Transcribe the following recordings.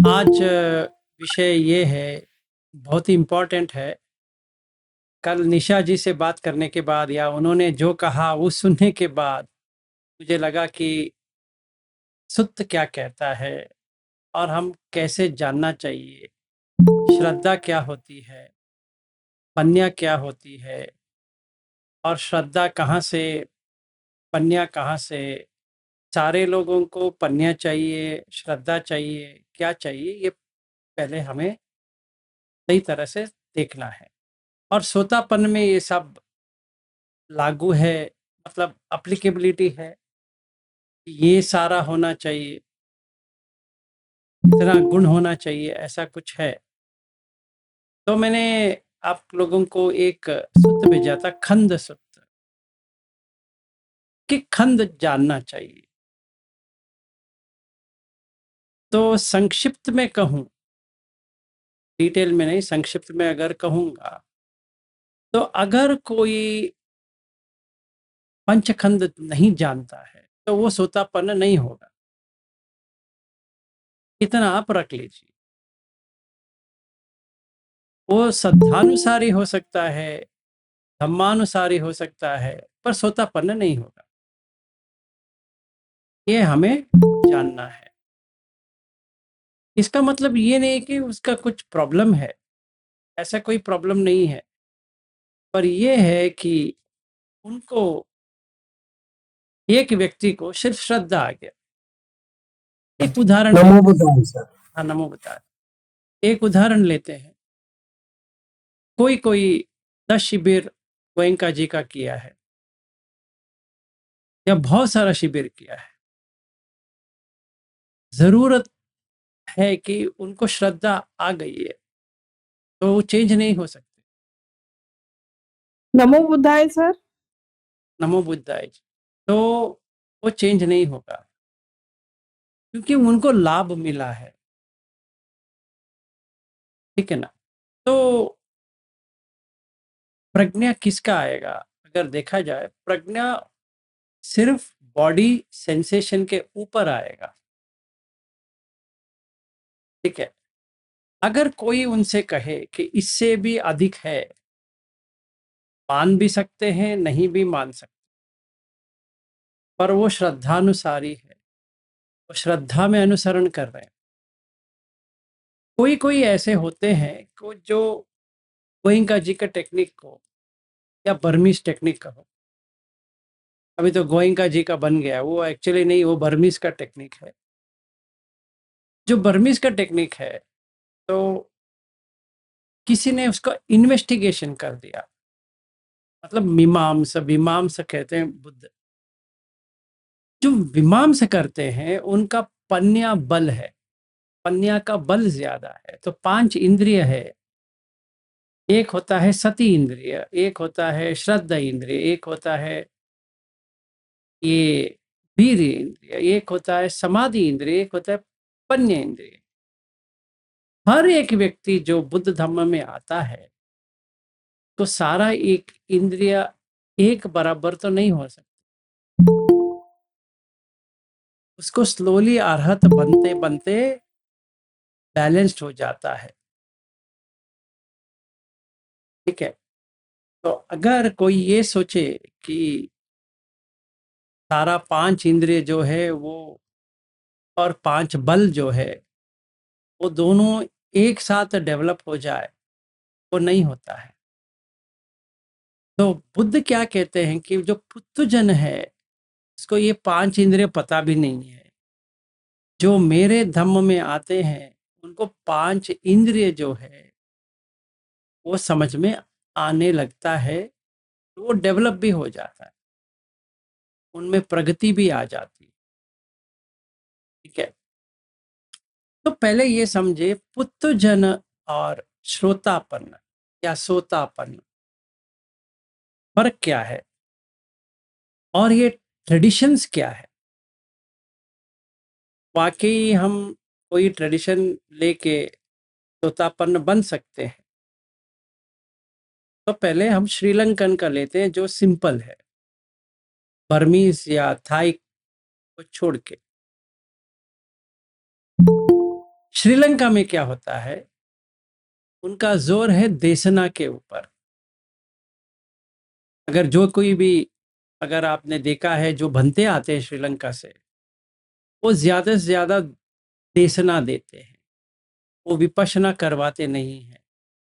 आज विषय ये है, बहुत ही इम्पोर्टेंट है। कल निशा जी से बात करने के बाद या उन्होंने जो कहा वो सुनने के बाद मुझे लगा कि सुत्त क्या कहता है और हम कैसे जानना चाहिए, श्रद्धा क्या होती है, पन्या क्या होती है और श्रद्धा कहाँ से, पन्या कहाँ से। सारे लोगों को पन्या चाहिए, श्रद्धा चाहिए, क्या चाहिए, ये पहले हमें सही तरह से देखना है। और सोतापन में ये सब लागू है, मतलब एप्लीकेबिलिटी है। ये सारा होना चाहिए, इतना गुण होना चाहिए, ऐसा कुछ है। तो मैंने आप लोगों को एक सूत्र भेजा था, खंड सूत्र, कि खंड जानना चाहिए। तो संक्षिप्त में कहूं, डिटेल में नहीं, संक्षिप्त में अगर कहूंगा तो अगर कोई पंचखंड नहीं जानता है तो वो सोतापन्न नहीं होगा। इतना आप रख लीजिए। वो श्रद्धानुसारी हो सकता है, धम्मानुसारी हो सकता है, पर सोतापन्न नहीं होगा। ये हमें जानना है। इसका मतलब ये नहीं कि उसका कुछ प्रॉब्लम है, ऐसा कोई प्रॉब्लम नहीं है, पर ये है कि उनको, एक व्यक्ति को सिर्फ श्रद्धा आ गया। एक उदाहरण नमो बुद्धाय सर। हाँ, नमो बता। एक उदाहरण लेते हैं। कोई कोई 10 शिविर गोयंका जी का किया है या बहुत सारा शिविर किया है। जरूरत है कि उनको श्रद्धा आ गई है तो वो चेंज नहीं हो सकते। नमो बुद्धाय सर। नमो बुद्धाय जी। तो वो चेंज नहीं होगा क्योंकि उनको लाभ मिला है। ठीक है ना। तो प्रज्ञा किसका आएगा? अगर देखा जाए, प्रज्ञा सिर्फ बॉडी सेंसेशन के ऊपर आएगा। ठीक है। अगर कोई उनसे कहे कि इससे भी अधिक है, मान भी सकते हैं, नहीं भी मान सकते, पर वो श्रद्धानुसारी है, वो श्रद्धा में अनुसरण कर रहे हैं। कोई कोई ऐसे होते हैं को जो गोइंका जी का टेक्निक को या बर्मीज टेक्निक कहो, अभी तो गोइंका जी का बन गया, वो एक्चुअली नहीं, वो बर्मीज का टेक्निक है। जो बर्मीज का टेक्निक है, तो किसी ने उसका इन्वेस्टिगेशन कर दिया, मतलब मीमांसा, मीमांसा कहते हैं बुद्ध। जो मीमांसा करते हैं उनका पन्या बल है, पन्या का बल ज्यादा है। तो 5 इंद्रिय है। एक होता है सती इंद्रिय, एक होता है श्रद्धा इंद्रिय, एक होता है ये वीर इंद्रिय, एक होता है समाधि इंद्रिय, एक होता है पन्य इंद्रिय। हर एक व्यक्ति जो बुद्ध धम्म में आता है तो सारा एक इंद्रिय एक बराबर तो नहीं हो सकता। उसको स्लोली अरहत बनते बनते बैलेंस्ड हो जाता है। ठीक है। तो अगर कोई ये सोचे कि सारा 5 इंद्रिय जो है वो और 5 बल जो है वो दोनों एक साथ डेवलप हो जाए, वो नहीं होता है। तो बुद्ध क्या कहते हैं कि जो पुत्तजन है उसको ये 5 इंद्रिय पता भी नहीं है। जो मेरे धम्म में आते हैं उनको 5 इंद्रिय जो है वो समझ में आने लगता है, तो वो डेवलप भी हो जाता है, उनमें प्रगति भी आ जाती है। ठीक है। तो पहले ये समझे पुत्तजन और श्रोतापन्न या सोतापन्न फर्क क्या है और ये ट्रेडिशंस क्या है। वाकई हम कोई ट्रेडिशन लेके तोतापन्न बन सकते हैं? तो पहले हम श्रीलंकन का लेते हैं जो सिंपल है, बर्मीज या थाई को छोड़ के। श्रीलंका में क्या होता है, उनका जोर है देशना के ऊपर। अगर जो कोई भी, अगर आपने देखा है जो भंते आते हैं श्रीलंका से, वो ज्यादा से ज्यादा देशना देते हैं, वो विपश्यना करवाते नहीं हैं,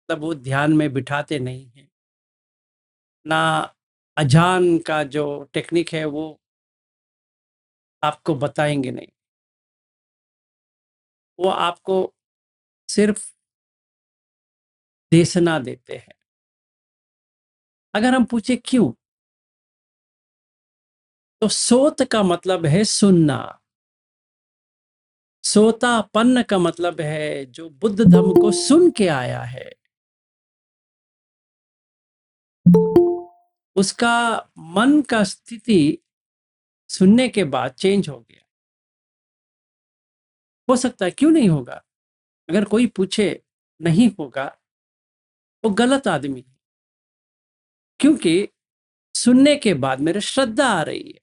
मतलब वो ध्यान में बिठाते नहीं हैं ना। अजान का जो टेक्निक है वो आपको बताएंगे नहीं, वो आपको सिर्फ देशना देते हैं। अगर हम पूछे क्यों, तो सोत का मतलब है सुनना, सोतापन्न का मतलब है जो बुद्ध धर्म को सुन के आया है, उसका मन का स्थिति सुनने के बाद चेंज हो गया। हो सकता है, क्यों नहीं होगा? अगर कोई पूछे नहीं होगा, वो गलत आदमी है, क्योंकि सुनने के बाद मेरे श्रद्धा आ रही है।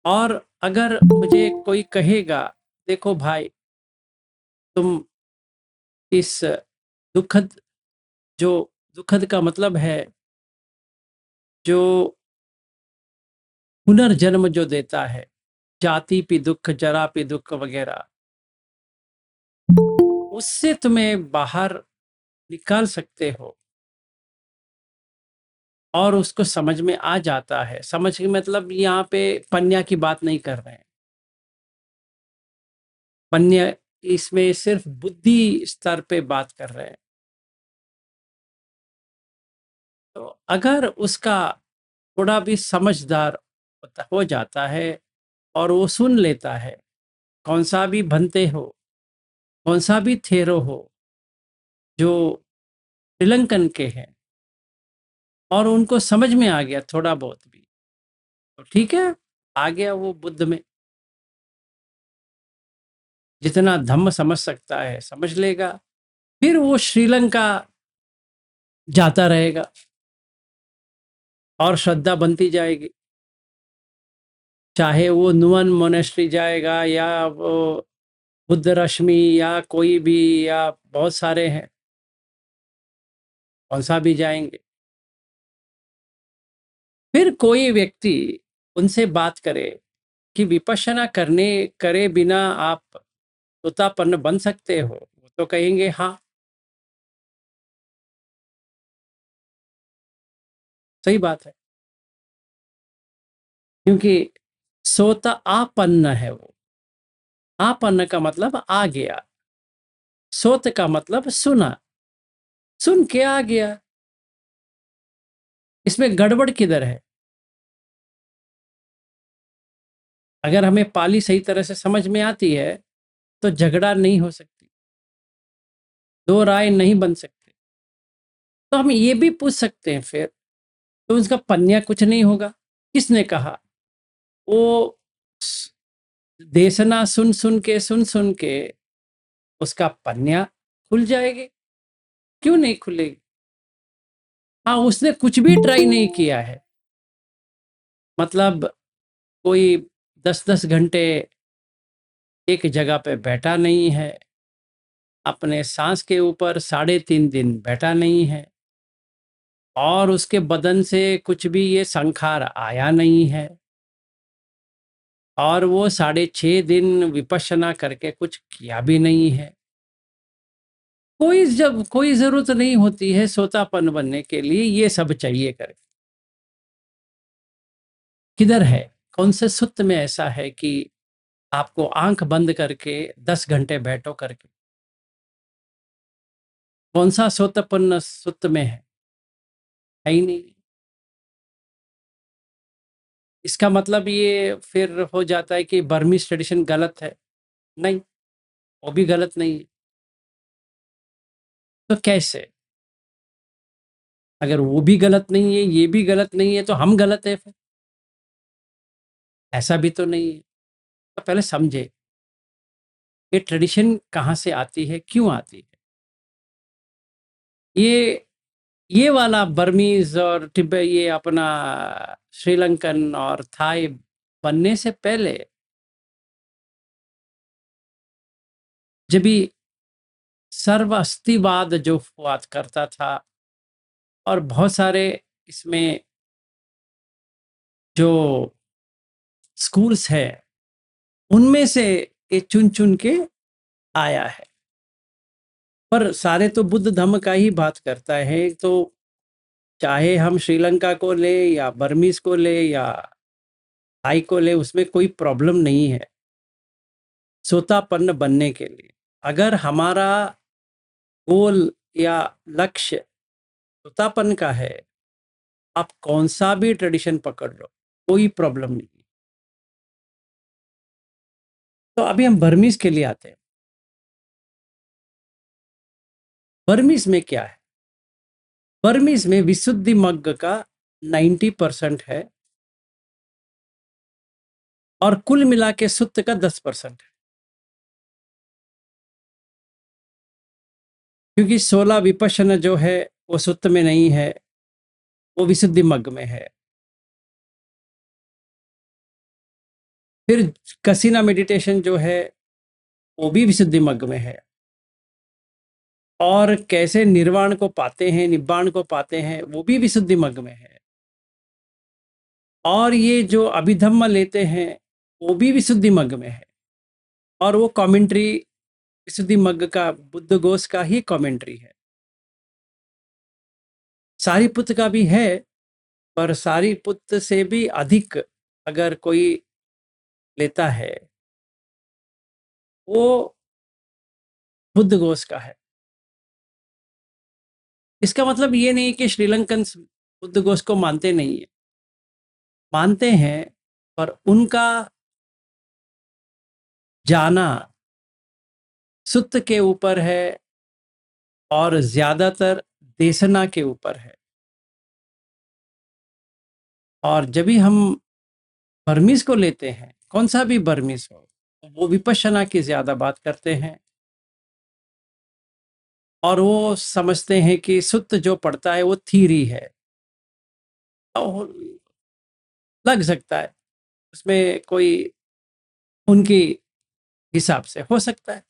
और अगर मुझे कोई कहेगा, देखो भाई, तुम इस दुखद, जो दुखद का मतलब है जो पुनर्जन्म जो देता है, जाति पे दुख, जरा पे दुख वगैरह, उससे तुम्हें बाहर निकाल सकते हो और उसको समझ में आ जाता है। समझ के मतलब यहाँ पे पन्या की बात नहीं कर रहे हैं, पन्या इसमें सिर्फ बुद्धि स्तर पे बात कर रहे हैं। तो अगर उसका थोड़ा भी समझदार हो जाता है और वो सुन लेता है, कौन सा भी भंते हो, कौन सा भी थेरो हो जो श्रीलंकन के हैं, और उनको समझ में आ गया थोड़ा बहुत भी, तो ठीक है, आ गया वो बुद्ध में। जितना धम्म समझ सकता है समझ लेगा, फिर वो श्रीलंका जाता रहेगा और श्रद्धा बनती जाएगी। चाहे वो नुअन मोनेस्ट्री जाएगा या वो बुद्ध रश्मि या कोई भी, या बहुत सारे हैं, कौन सा भी जाएंगे। फिर कोई व्यक्ति उनसे बात करे कि विपश्यना करने करे बिना आप तोतापन्न बन सकते हो, वो तो कहेंगे हाँ, सही बात है, क्योंकि सोता आपन्न है वो। आपन्न का मतलब आ गया, सोत का मतलब सुना, सुन के आ गया। इसमें गड़बड़ किधर है? अगर हमें पाली सही तरह से समझ में आती है तो झगड़ा नहीं हो सकती, दो राय नहीं बन सकते। तो हम ये भी पूछ सकते हैं फिर, तो उसका पन्या कुछ नहीं होगा? किसने कहा? वो देशना सुन सुन के उसका पन्या खुल जाएगी, क्यों नहीं खुलेगी? हाँ, उसने कुछ भी ट्राई नहीं किया है, मतलब कोई 10-10 घंटे एक जगह पे बैठा नहीं है, अपने सांस के ऊपर 3.5 दिन बैठा नहीं है, और उसके बदन से कुछ भी ये संखार आया नहीं है, और वो 6.5 दिन विपश्यना करके कुछ किया भी नहीं है। कोई जरूरत नहीं होती है सोतापन बनने के लिए ये सब चाहिए कर। किधर है? कौन से सुत्त में ऐसा है कि आपको आंख बंद करके 10 घंटे बैठो करके? कौन सा सोतापन्न सुत्त में है ही नहीं। इसका मतलब ये फिर हो जाता है कि बर्मीज ट्रेडिशन गलत है? नहीं, वो भी गलत नहीं है। तो कैसे? अगर वो भी गलत नहीं है, ये भी गलत नहीं है, तो हम गलत है फिर? ऐसा भी तो नहीं है। तो पहले समझे ये ट्रेडिशन कहाँ से आती है, क्यों आती है। ये वाला बर्मीज और ये अपना श्रीलंकन और थाई बनने से पहले जब भी सर्व अस्तिवाद जो हुआ करता था और बहुत सारे इसमें जो स्कूल्स है उनमें से ये चुन चुन के आया है। पर सारे तो बुद्ध धम्म का ही बात करता है, तो चाहे हम श्रीलंका को ले या बर्मीज को ले या थाई को ले, उसमें कोई प्रॉब्लम नहीं है सोतापन्न बनने के लिए। अगर हमारा गोल या लक्ष्य सोतापन का है, आप कौन सा भी ट्रेडिशन पकड़ लो, कोई प्रॉब्लम नहीं है। तो अभी हम बर्मीज के लिए आते हैं। बर्मीज में क्या है? बर्मीज में विशुद्धि मग्ग का 90% है और कुल मिला के सुत्त का 10% है, क्योंकि 16 विपश्यना जो है वो सुत्त में नहीं है, वो विशुद्धि मग्ग में है। फिर कसीना मेडिटेशन जो है वो भी विशुद्धि मग्ग में है। और कैसे निर्वाण को पाते हैं, निब्बाण को पाते हैं, वो भी विशुद्धि मग्ग में है। और ये जो अभिधम्म लेते हैं वो भी विशुद्धि मग्ग में है। और वो कमेंट्री विशुद्धि मग्ग का बुद्ध घोष का ही कमेंट्री है। सारीपुत्त का भी है, पर सारीपुत्त से भी अधिक अगर कोई लेता है वो बुद्ध घोष का है। इसका मतलब ये नहीं कि श्रीलंकन बुद्ध घोष को मानते नहीं है, मानते हैं, पर उनका जाना सुत्त के ऊपर है और ज्यादातर देशना के ऊपर है। और जब भी हम बर्मीज को लेते हैं, कौन सा भी बर्मीज हो, वो विपश्यना की ज्यादा बात करते हैं और वो समझते हैं कि सुत्त जो पढ़ता है वो थीरी है। और लग सकता है उसमें कोई उनकी हिसाब से हो सकता है।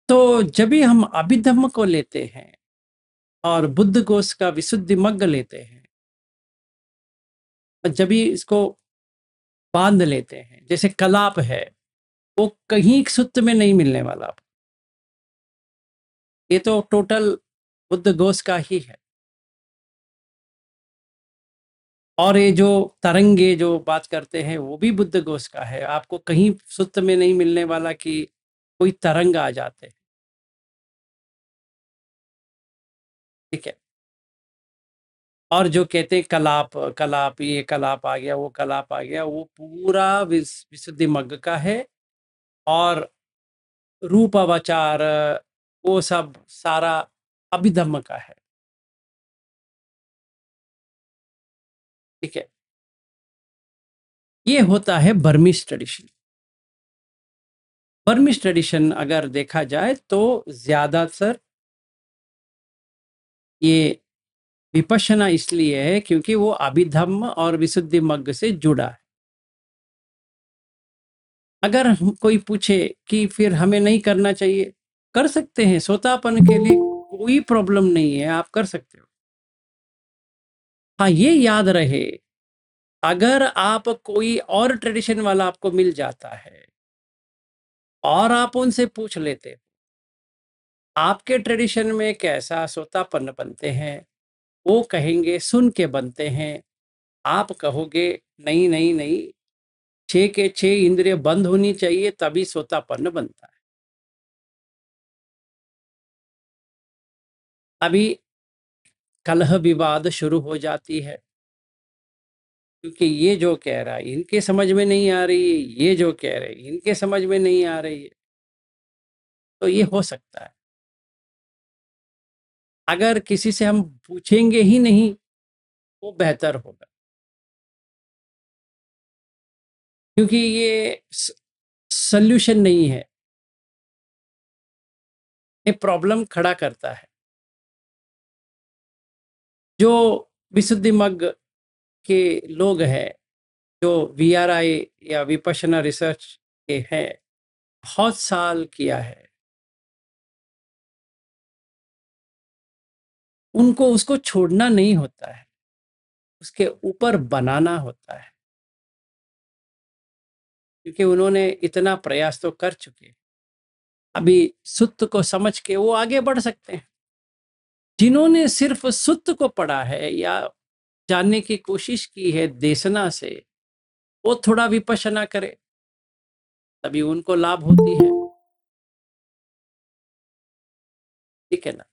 तो जब भी हम अभिधम्म को लेते हैं और बुद्ध कोश का विशुद्धि मग्ग लेते हैं, जब भी इसको बांध लेते हैं, जैसे कलाप है, वो कहीं सुत्त में नहीं मिलने वाला, ये तो टोटल बुद्ध घोष का ही है। और ये जो तरंगे जो बात करते हैं वो भी बुद्ध घोष का है। आपको कहीं सुत्त में नहीं मिलने वाला कि कोई तरंग आ जाते हैं, ठीक है। और जो कहते हैं कलाप, कलाप ये कलाप आ गया, वो कलाप आ गया, वो पूरा विशुद्धि मग्ग का है। और रूपावचार वो सब सारा अभिधम्म का है, ठीक है। ये होता है बर्मीज ट्रेडिशन। बर्मीज ट्रेडिशन अगर देखा जाए तो ज्यादातर ये विपश्यना इसलिए है क्योंकि वो अभिधम्म और विशुद्धि मग्ग से जुड़ा है। अगर कोई पूछे कि फिर हमें नहीं करना चाहिए, कर सकते हैं, सोतापन के लिए कोई प्रॉब्लम नहीं है, आप कर सकते हो। हाँ, ये याद रहे, अगर आप कोई और ट्रेडिशन वाला आपको मिल जाता है और आप उनसे पूछ लेते हो आपके ट्रेडिशन में कैसा सोतापन्न बनते हैं, वो कहेंगे सुन के बनते हैं। आप कहोगे नहीं नहीं नहीं, 6 के 6 इंद्रिय बंद होनी चाहिए तभी सोतापन्न बनता है। अभी कलह विवाद शुरू हो जाती है, क्योंकि ये जो कह रहा है इनके समझ में नहीं आ रही है, ये जो कह रहे हैं इनके समझ में नहीं आ रही है। तो ये हो सकता है, अगर किसी से हम पूछेंगे ही नहीं वो बेहतर होगा, क्योंकि ये सल्यूशन नहीं है, ये प्रॉब्लम खड़ा करता है। जो विशुद्धि मग्ग के लोग हैं, जो वीआरआई या विपश्यना रिसर्च के हैं, बहुत साल किया है, उनको उसको छोड़ना नहीं होता है, उसके ऊपर बनाना होता है, क्योंकि उन्होंने इतना प्रयास तो कर चुके। अभी सुत्त को समझ के वो आगे बढ़ सकते हैं। जिन्होंने सिर्फ सुत्त को पढ़ा है या जानने की कोशिश की है देशना से, वो थोड़ा विपश्यना करे, तभी उनको लाभ होती है। ठीक है ना?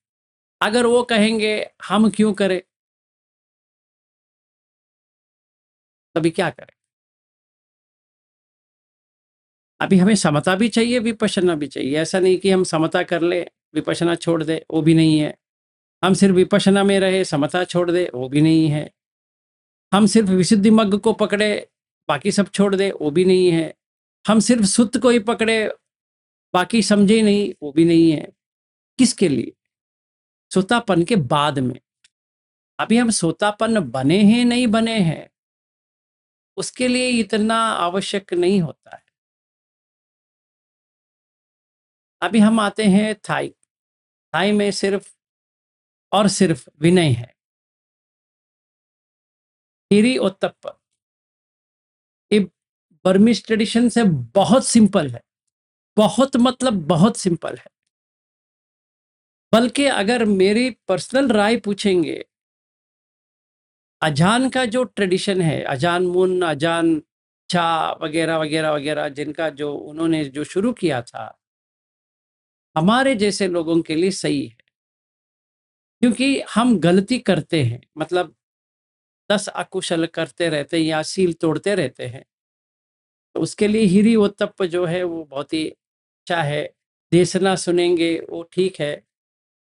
अगर वो कहेंगे हम क्यों करें, तभी क्या करें? अभी हमें समता भी चाहिए, विपश्यना भी चाहिए। ऐसा नहीं कि हम समता कर ले, विपश्यना छोड़ दे, वो भी नहीं है। हम सिर्फ विपश्यना में रहे, समता छोड़ दे, वो भी नहीं है। हम सिर्फ विशुद्धि मग्ग को पकड़े, बाकी सब छोड़ दे, वो भी नहीं है। हम सिर्फ सुत्त को ही पकड़े, बाकी समझे नहीं, वो भी नहीं है। किसके लिए? सोतापन के बाद में। अभी हम सोतापन बने हैं नहीं बने हैं, उसके लिए इतना आवश्यक नहीं होता है। अभी हम आते हैं थाई। थाई में सिर्फ और सिर्फ विनय है, हिरी और तप। ये बर्मिश ट्रेडिशन से बहुत सिंपल है, बहुत मतलब बहुत सिंपल है। बल्कि अगर मेरी पर्सनल राय पूछेंगे, अजान का जो ट्रेडिशन है, अजान मुन, अजान चा वगैरह वगैरह वगैरह, जिनका जो उन्होंने जो शुरू किया था, हमारे जैसे लोगों के लिए सही है। क्योंकि हम गलती करते हैं, मतलब 10 अकुशल करते रहते हैं या सील तोड़ते रहते हैं, तो उसके लिए हिरी ओतप्प जो है वो बहुत ही अच्छा है। देशना सुनेंगे वो ठीक है।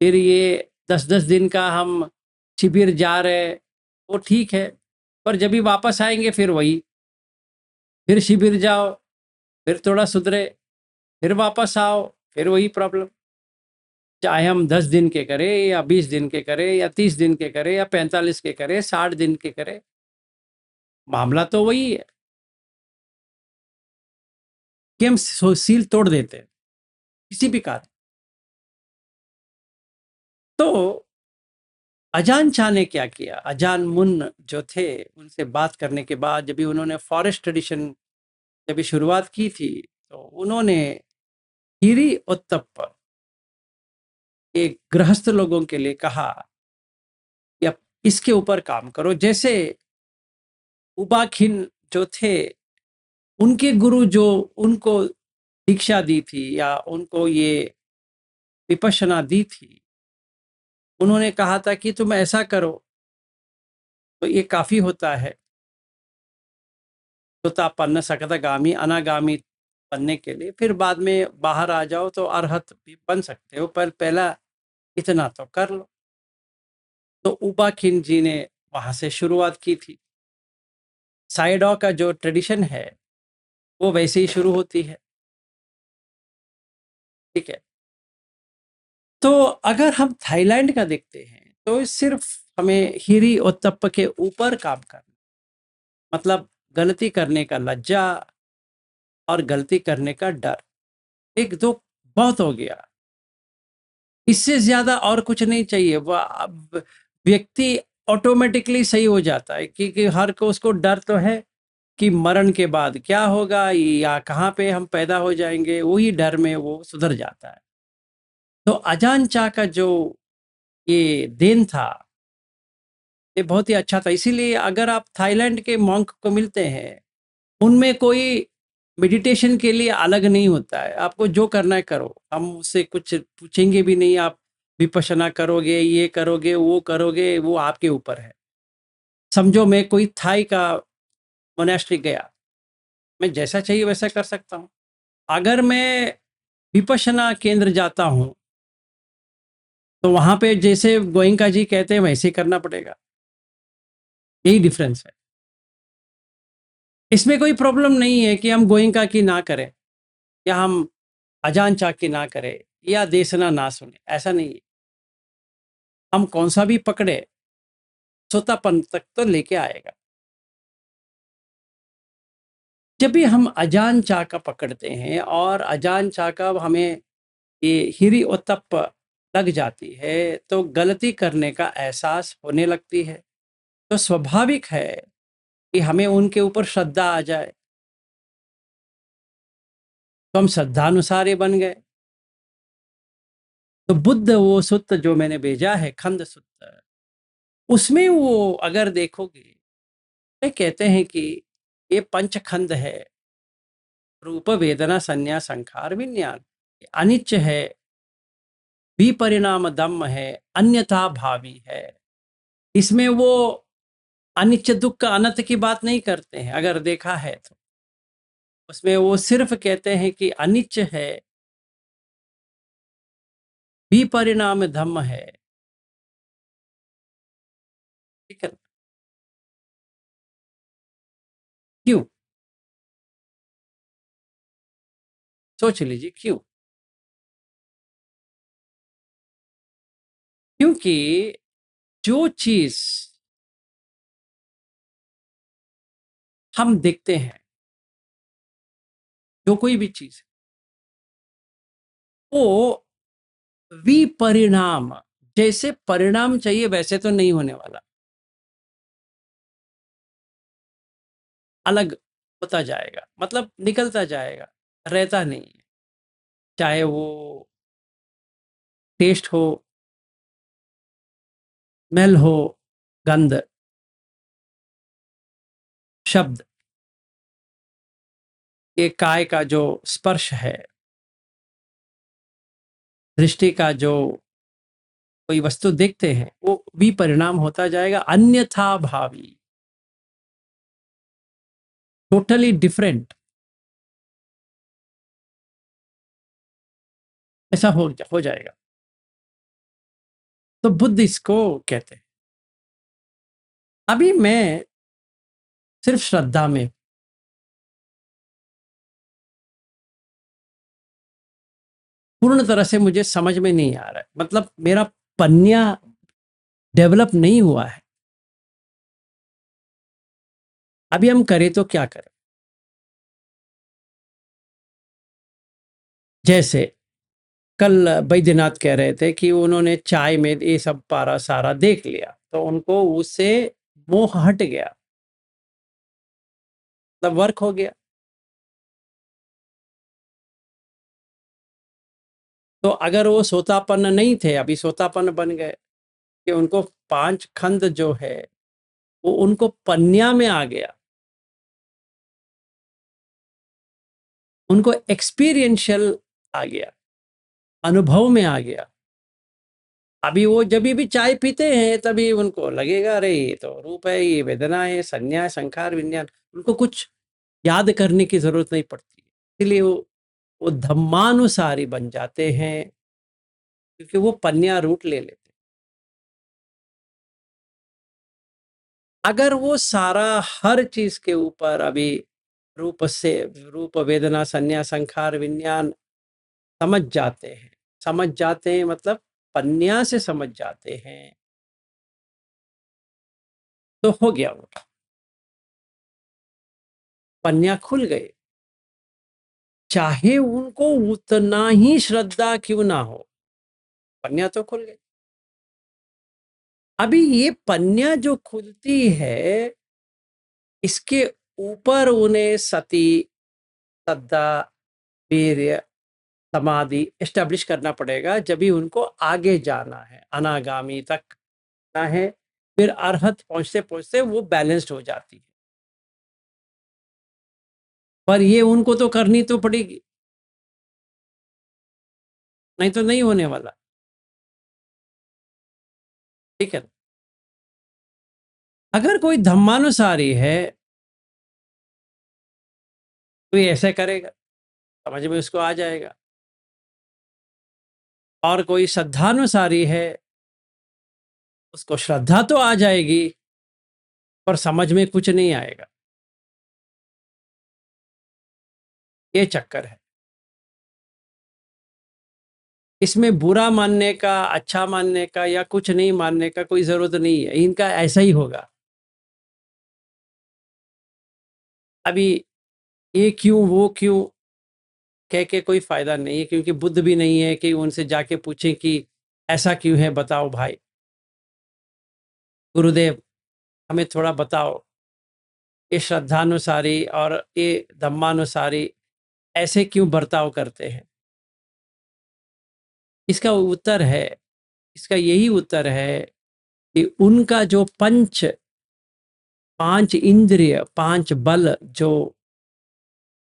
फिर ये 10-10 दिन का हम शिविर जा रहे, वो ठीक है। पर जब भी वापस आएंगे फिर वही, फिर शिविर जाओ, फिर थोड़ा सुधरे, फिर वापस आओ, फिर वही प्रॉब्लम। चाहे हम 10 दिन के करें या 20 दिन के करें या 30 दिन के करें या 45 के करें, 60 दिन के करें, मामला तो वही है कि हम सील तोड़ देते हैं किसी भी कारण। तो अजान शाह ने क्या किया? अजान मुन जो थे, उनसे बात करने के बाद जब भी उन्होंने फॉरेस्ट ट्रेडिशन जब भी शुरुआत की थी, तो उन्होंने हिरी ओत्तप्प एक गृहस्थ लोगों के लिए कहा कि अब इसके ऊपर काम करो। जैसे उबाखिन जो थे, उनके गुरु जो उनको दीक्षा दी थी या उनको ये विपश्यना दी थी, उन्होंने कहा था कि तुम ऐसा करो तो ये काफी होता है सुतापन्न सकतगामी अनागामी बनने के लिए। फिर बाद में बाहर आ जाओ तो अरहत भी बन सकते हो, पर पहला इतना तो कर लो। तो उबाखिन जी ने वहां से शुरुआत की थी। साइडॉ का जो ट्रेडिशन है वो वैसे ही शुरू होती है। ठीक है। तो अगर हम थाईलैंड का देखते हैं, तो सिर्फ हमें हिरी और तप के ऊपर काम करना, मतलब गलती करने का लज्जा और गलती करने का डर, एक दो बहुत हो गया। इससे ज्यादा और कुछ नहीं चाहिए। वह व्यक्ति ऑटोमेटिकली सही हो जाता है, क्योंकि हर को उसको डर तो है कि मरण के बाद क्या होगा या कहाँ पे हम पैदा हो जाएंगे, वही डर में वो सुधर जाता है। तो अजान चा का जो ये देन था, ये बहुत ही अच्छा था। इसीलिए अगर आप थाईलैंड के मॉन्क को मिलते हैं, उनमें कोई मेडिटेशन के लिए अलग नहीं होता है। आपको जो करना है करो, हम उससे कुछ पूछेंगे भी नहीं। आप विपश्यना करोगे, ये करोगे, वो करोगे, वो आपके ऊपर है। समझो मैं कोई थाई का मोनास्ट्री गया, मैं जैसा चाहिए वैसा कर सकता हूँ। अगर मैं विपश्यना केंद्र जाता हूँ, तो वहां पे जैसे गोइंका जी कहते हैं वैसे ही करना पड़ेगा। यही डिफरेंस है। इसमें कोई प्रॉब्लम नहीं है कि हम गोइंका की ना करें या हम अजान चाक की ना करें या देशना ना सुने, ऐसा नहीं है। हम कौन सा भी पकड़े, सोतापन तक तो लेके आएगा। जब भी हम अजान चाका पकड़ते हैं और अजान चाका हमें ये हिरी और तप लग जाती है तो गलती करने का एहसास होने लगती है। तो स्वाभाविक है कि हमें उनके ऊपर श्रद्धा आ जाए, तो हम श्रद्धानुसार बन गए। तो बुद्ध वो सुत्त जो मैंने भेजा है, खंड सुत्त, उसमें वो अगर देखोगे तो कहते हैं कि ये पंचखंड है, रूप वेदना संन्यास संखार विज्ञान, अनिच्च है, विपरिणाम दम्म है, अन्यथा भावी है। इसमें वो अनिच्च दुख अनंत की बात नहीं करते हैं, अगर देखा है तो उसमें वो सिर्फ कहते हैं कि अनिच्च है, विपरिणाम धम्म है। ठीक है, क्यों? सोच लीजिए क्यों? क्योंकि जो चीज हम देखते हैं, जो कोई भी चीज, वो विपरिणाम, जैसे परिणाम चाहिए वैसे तो नहीं होने वाला, अलग होता जाएगा, मतलब निकलता जाएगा, रहता नहीं है। चाहे वो टेस्ट हो, स्मेल हो, गंध, शब्द, ये काय का जो स्पर्श है, दृष्टि का जो कोई वस्तु देखते हैं, वो विपरिणाम होता जाएगा, अन्यथा भावी, टोटली डिफरेंट, ऐसा हो जाएगा। तो बुद्ध इसको कहते हैं। अभी मैं सिर्फ श्रद्धा में, पूर्ण तरह से मुझे समझ में नहीं आ रहा है, मतलब मेरा पन्या डेवलप नहीं हुआ है। अभी हम करें तो क्या करें? जैसे कल बैद्यनाथ कह रहे थे कि उन्होंने चाय में ये सब पारा सारा देख लिया तो उनको उससे मोह हट गया, मतलब वर्क हो गया। तो अगर वो सोतापन्न नहीं थे, अभी सोतापन्न बन गए कि उनको पांच खंड जो है वो उनको पन्या में आ गया, उनको एक्सपीरियंशियल आ गया, अनुभव में आ गया। अभी वो जब भी चाय पीते हैं तभी उनको लगेगा अरे ये तो रूप है, ये वेदना है, संज्ञा, संखार, विज्ञान, उनको कुछ याद करने की जरूरत नहीं पड़ती। इसलिए वो धम्मानुसारी बन जाते हैं, क्योंकि वो पन्या रूट ले लेते। अगर वो सारा हर चीज के ऊपर अभी रूप से, रूप वेदना संज्ञा संखार विज्ञान समझ जाते हैं, समझ जाते हैं मतलब पन्या से समझ जाते हैं, तो हो गया, वो पन्या खुल गए, चाहे उनको उतना ही श्रद्धा क्यों ना हो, पन्या तो खुल गई। अभी ये पन्या जो खुलती है, इसके ऊपर उन्हें सती, श्रद्धा, वीर्य, समाधि एस्टेब्लिश करना पड़ेगा, जब भी उनको आगे जाना है, अनागामी तक ना है, फिर अरहत पहुंचते पहुंचते वो बैलेंस्ड हो जाती है। पर ये उनको तो करनी तो पड़ेगी, नहीं तो नहीं होने वाला। ठीक है, अगर कोई धम्मानुसारी है तो ये ऐसे करेगा, समझ में उसको आ जाएगा। और कोई श्रद्धानुसारी है, उसको श्रद्धा तो आ जाएगी पर समझ में कुछ नहीं आएगा। ये चक्कर है। इसमें बुरा मानने का, अच्छा मानने का या कुछ नहीं मानने का कोई जरूरत नहीं है, इनका ऐसा ही होगा। अभी ये क्यों वो क्यों कह के कोई फायदा नहीं है, क्योंकि बुद्ध भी नहीं है कि उनसे जाके पूछें कि ऐसा क्यों है, बताओ भाई गुरुदेव, हमें थोड़ा बताओ, ये श्रद्धानुसारी और ये धम्मानुसारी ऐसे क्यों बर्ताव करते हैं। इसका उत्तर है, इसका यही उत्तर है कि उनका जो पांच इंद्रिय, पांच बल जो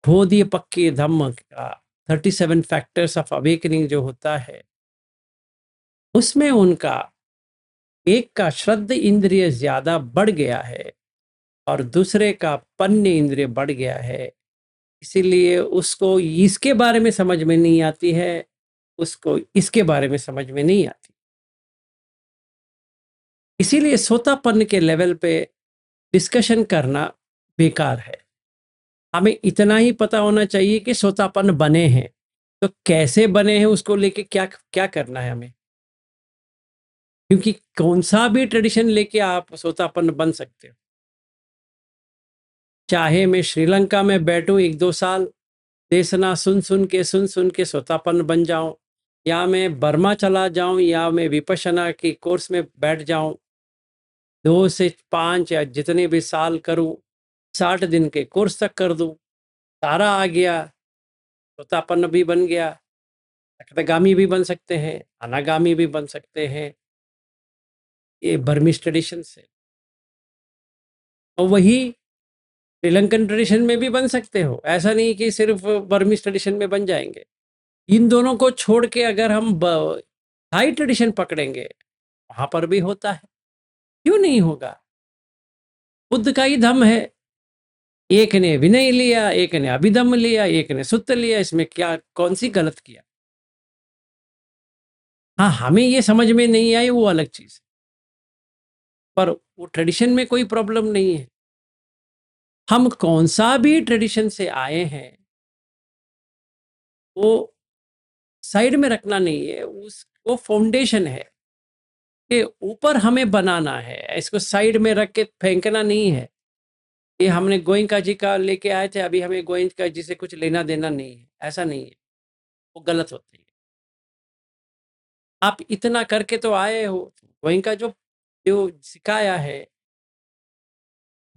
खो दिए पक्के धम्म का 37 फैक्टर्स ऑफ अवेकनिंग जो होता है, उसमें उनका एक का श्रद्ध इंद्रिय ज्यादा बढ़ गया है और दूसरे का पन्य इंद्रिय बढ़ गया है। इसीलिए उसको इसके बारे में समझ में नहीं आती है, उसको इसके बारे में समझ में नहीं आती। इसीलिए सोतापन्न के लेवल पे डिस्कशन करना बेकार है। हमें इतना ही पता होना चाहिए कि सोतापन्न बने हैं, तो कैसे बने हैं उसको लेके क्या क्या करना है हमें, क्योंकि कौन सा भी ट्रेडिशन लेके आप सोतापन्न बन सकते हो। चाहे मैं श्रीलंका में बैठूं 1-2 साल, देशना सुन सुन के सोतापन्न बन जाऊं, या मैं बर्मा चला जाऊं, या मैं विपश्यना की कोर्स में बैठ जाऊं, 2 से 5 या जितने भी साल करूं, 60 दिन के कोर्स तक कर दूं, सारा आ गया, सोतापन्न भी बन गया। अग्रगामी भी बन सकते हैं, अनागामी भी बन सकते हैं, ये बर्मिश ट्रेडिशन से। और वही श्रीलंकन ट्रेडिशन में भी बन सकते हो, ऐसा नहीं कि सिर्फ बर्मिश ट्रेडिशन में बन जाएंगे। इन दोनों को छोड़ के अगर हम थाई ट्रेडिशन पकड़ेंगे, वहां पर भी होता है, क्यों नहीं होगा। बुद्ध का ही धम्म है, एक ने विनय लिया, एक ने अभिधम्म लिया, एक ने सुत्त लिया, इसमें क्या कौन सी गलत किया। हाँ, हमें ये समझ में नहीं आई वो अलग चीज है, पर वो ट्रेडिशन में कोई प्रॉब्लम नहीं है। हम कौन सा भी ट्रेडिशन से आए हैं वो साइड में रखना नहीं है, उस वो फाउंडेशन है कि ऊपर हमें बनाना है, इसको साइड में रख के फेंकना नहीं है। ये हमने गोइंका जी का लेके आए थे, अभी हमें गोइंका जी से कुछ लेना देना नहीं है, ऐसा नहीं है, वो गलत होती है। आप इतना करके तो आए हो, गोइंका जो जो सिखाया है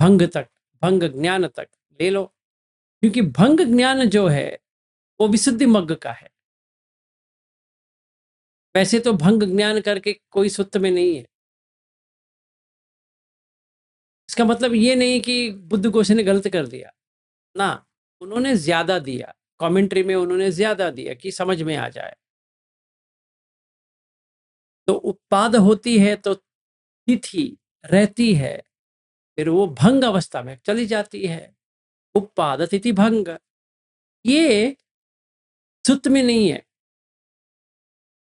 भंग तक, भंग ज्ञान तक ले लो, क्योंकि भंग ज्ञान जो है वो विशुद्धि मग्ग का है। वैसे तो भंग ज्ञान करके कोई सुत्त में नहीं है। इसका मतलब ये नहीं कि बुद्ध गोसे ने गलत कर दिया ना, उन्होंने ज्यादा दिया, कमेंट्री में उन्होंने ज्यादा दिया कि समझ में आ जाए। तो उत्पाद होती है तो तिथि रहती है, फिर वो भंग अवस्था में चली जाती है, उत्पाद तिथि भंग, ये सुत्त में नहीं है।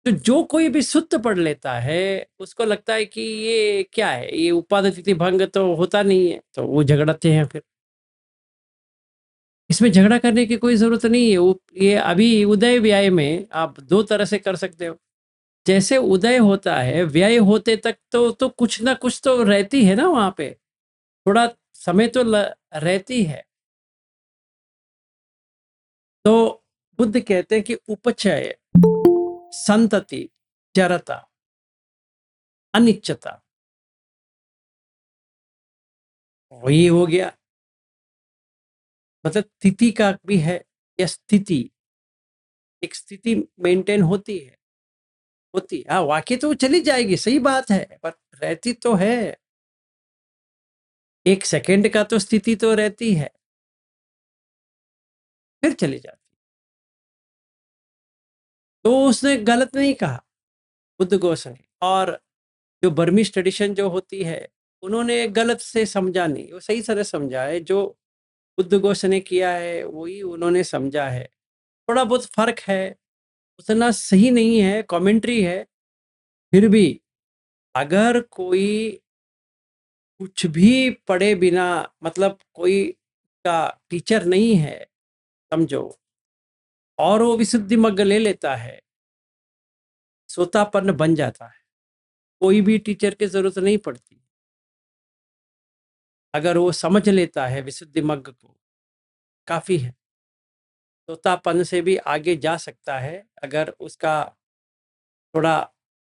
तो जो कोई भी सुत्त पढ़ लेता है उसको लगता है कि ये क्या है, ये उत्पाद तिथि भंग तो होता नहीं है, तो वो झगड़ते हैं। फिर इसमें झगड़ा करने की कोई जरूरत नहीं है। ये अभी उदय व्यय में आप दो तरह से कर सकते हो। जैसे उदय होता है, व्यय होते तक तो कुछ ना कुछ तो रहती है ना, वहां पे थोड़ा समय तो रहती है। तो बुद्ध कहते हैं कि उपचय, संतति, जड़ता, अनिश्चता, वही हो गया। मतलब तिथि का भी है, या स्थिति, एक स्थिति मेंटेन होती है, होती हाँ, वाकई तो चली जाएगी, सही बात है, पर रहती तो है। एक सेकंड का तो स्थिति तो रहती है, फिर चली जाती। तो उसने गलत नहीं कहा बुद्ध गोस ने। और जो बर्मिश ट्रेडिशन जो होती है, उन्होंने गलत से समझा नहीं, वो सही तरह समझा है। जो बुद्ध गोस ने किया है वही उन्होंने समझा है। थोड़ा बहुत फर्क है, उतना सही नहीं है, कमेंट्री है। फिर भी अगर कोई कुछ भी पढ़े बिना, मतलब कोई का टीचर नहीं है समझो, और वो विशुद्धि मग्ग ले लेता है, सोतापन्न बन जाता है, कोई भी टीचर की जरूरत नहीं पड़ती। अगर वो समझ लेता है विशुद्धि मग्ग को, काफी है। तोतापन से भी आगे जा सकता है अगर उसका थोड़ा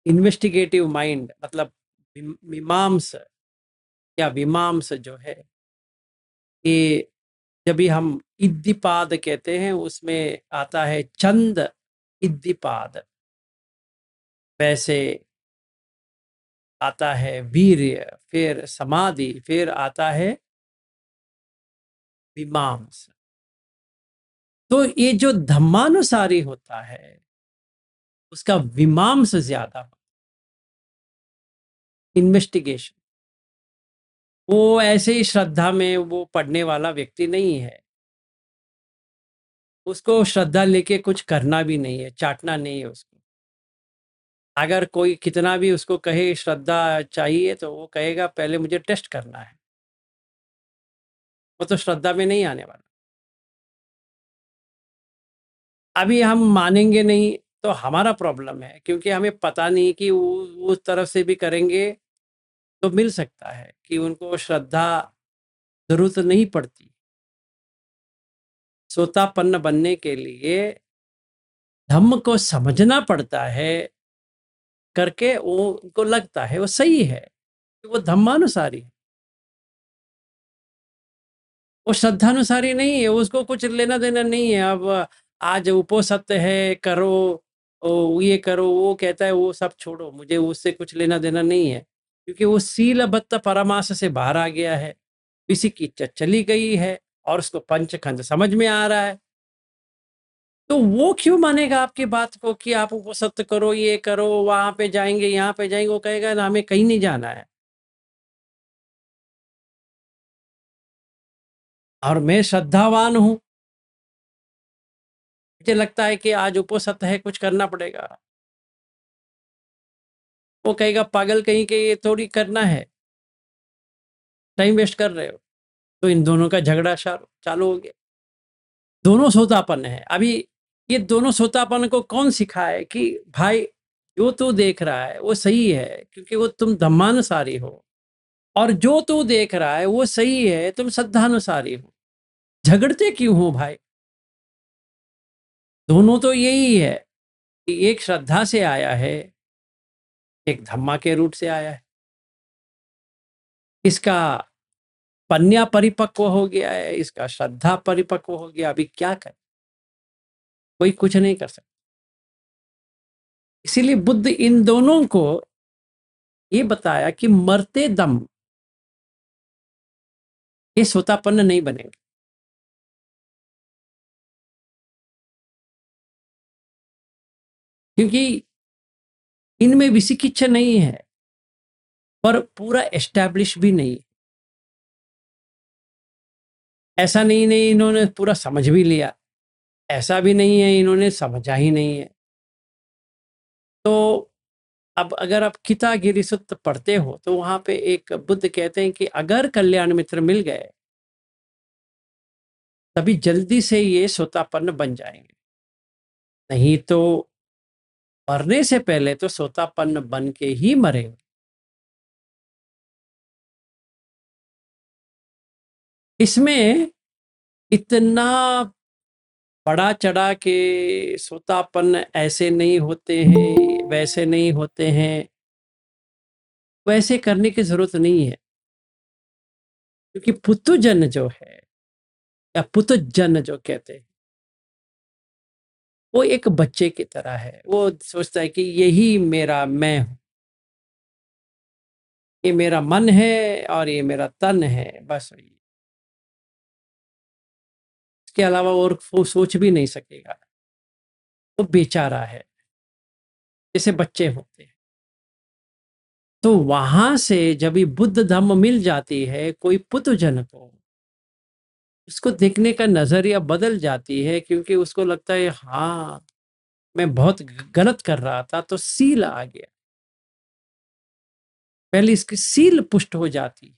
इन्वेस्टिगेटिव माइंड, मतलब मीमांस या विमांस जो है, कि जब भी हम इद्दीपाद कहते हैं उसमें आता है चंद इद्दीपाद, वैसे आता है वीर्य, फिर समाधि, फिर आता है विमांस। तो ये जो धम्मानुसारी होता है उसका विमांस ज्यादा, इन्वेस्टिगेशन। वो ऐसे ही श्रद्धा में वो पढ़ने वाला व्यक्ति नहीं है, उसको श्रद्धा लेके कुछ करना भी नहीं है, चाटना नहीं है उसको। अगर कोई कितना भी उसको कहे श्रद्धा चाहिए तो वो कहेगा पहले मुझे टेस्ट करना है, वो तो श्रद्धा में नहीं आने वाला। अभी हम मानेंगे नहीं तो हमारा प्रॉब्लम है, क्योंकि हमें पता नहीं कि वो उस तरफ से भी करेंगे तो मिल सकता है कि उनको श्रद्धा जरूरत नहीं पड़ती। सोतापन्न बनने के लिए धम्म को समझना पड़ता है, करके वो उनको लगता है वो सही है, वो धम्मानुसारी है, वो श्रद्धानुसारी नहीं है, उसको कुछ लेना देना नहीं है। अब आज उपोसत्य है, करो ये करो, वो कहता है वो सब छोड़ो, मुझे उससे कुछ लेना देना नहीं है, क्योंकि वो सीलबद्ध परमास से बाहर आ गया है, किसी की चली गई है और उसको पंचखंड समझ में आ रहा है। तो वो क्यों मानेगा आपकी बात को कि आप उपोसत्य करो, ये करो, वहां पे जाएंगे, यहाँ पे जाएंगे? वो कहेगा ना, हमें कहीं नहीं जाना है और मैं श्रद्धावान हूं, मुझे लगता है कि आज उपोसत्य है, कुछ करना पड़ेगा। वो कहेगा पागल कहीं के, ये थोड़ी करना है, टाइम वेस्ट कर रहे हो। तो इन दोनों का झगड़ा चालू हो गया। दोनों सोतापन है। अभी ये दोनों सोतापन को कौन सिखाए कि भाई जो तू देख रहा है वो सही है, क्योंकि वो तुम धम्मानुसारी हो, और जो तू देख रहा है वो सही है, तुम श्रद्धानुसारी हो। झगड़ते क्यों हो भाई? दोनों तो यही है कि एक श्रद्धा से आया है, एक धम्मा के रूट से आया है। इसका पन्या परिपक्व हो गया है, इसका श्रद्धा परिपक्व हो गया। अभी क्या करे, कोई कुछ नहीं कर सकता। इसीलिए बुद्ध इन दोनों को ये बताया कि मरते दम ये सोतापन्न नहीं बनेंगे, क्योंकि इनमें विचिकित्सा नहीं है, पर पूरा एस्टैब्लिश भी नहीं। ऐसा नहीं इन्होंने पूरा समझ भी लिया, ऐसा भी नहीं है इन्होंने समझा ही नहीं है। तो अब अगर आप गीता गिरि सूत्र पढ़ते हो तो वहां पे एक बुद्ध कहते हैं कि अगर कल्याण मित्र मिल गए तभी जल्दी से ये सोतापन्न बन जाएंगे, नहीं तो मरने से पहले तो सोतापन्न बन के ही मरेंगे। इसमें इतना बड़ा चढ़ा के सोतापन्न ऐसे नहीं होते हैं, वैसे नहीं होते हैं, वैसे करने की जरूरत नहीं है। क्योंकि पुतुजन जो है, या पुतुजन जो कहते हैं, वो एक बच्चे की तरह है। वो सोचता है कि यही मेरा मैं हूं, ये मेरा मन है और ये मेरा तन है, बस इसके अलावा और वो सोच भी नहीं सकेगा। वो बेचारा है, जैसे बच्चे होते हैं। तो वहां से जब ये बुद्ध धम्म मिल जाती है कोई पुतुजन को, उसको देखने का नजरिया बदल जाती है, क्योंकि उसको लगता है हाँ मैं बहुत गलत कर रहा था, तो सील आ गया। पहले इसकी सील पुष्ट हो जाती है,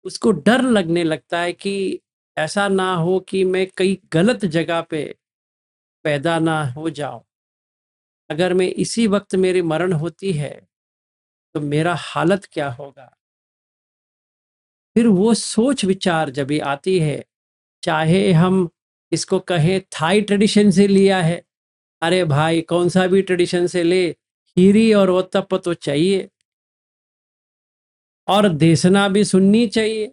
उसको डर लगने लगता है कि ऐसा ना हो कि मैं कई गलत जगह पे पैदा ना हो जाऊं। अगर मैं इसी वक्त मेरी मरण होती है तो मेरा हालत क्या होगा। फिर वो सोच विचार जब भी आती है, चाहे हम इसको कहे थाई ट्रेडिशन से लिया है। अरे भाई कौन सा भी ट्रेडिशन से ले, खीरी और उत्तप्प तो चाहिए, और देशना भी सुननी चाहिए,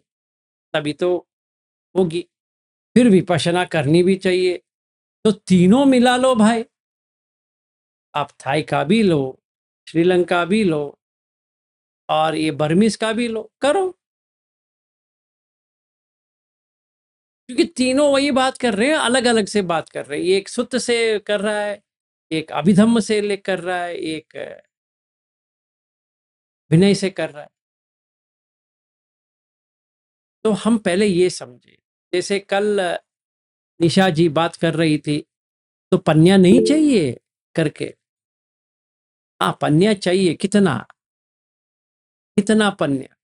तभी तो होगी। फिर विपश्यना करनी भी चाहिए, तो तीनों मिला लो भाई। आप थाई का भी लो, श्रीलंका भी लो, और ये बर्मिस का भी लो, करो। क्योंकि तीनों वही बात कर रहे हैं, अलग अलग से बात कर रहे हैं। एक सुत्त से कर रहा है, एक अभिधम्म से ले कर रहा है, एक विनय से कर रहा है। तो हम पहले ये समझे, जैसे कल निशा जी बात कर रही थी, तो पन्या नहीं चाहिए करके। हाँ पन्या चाहिए, कितना कितना पन्या,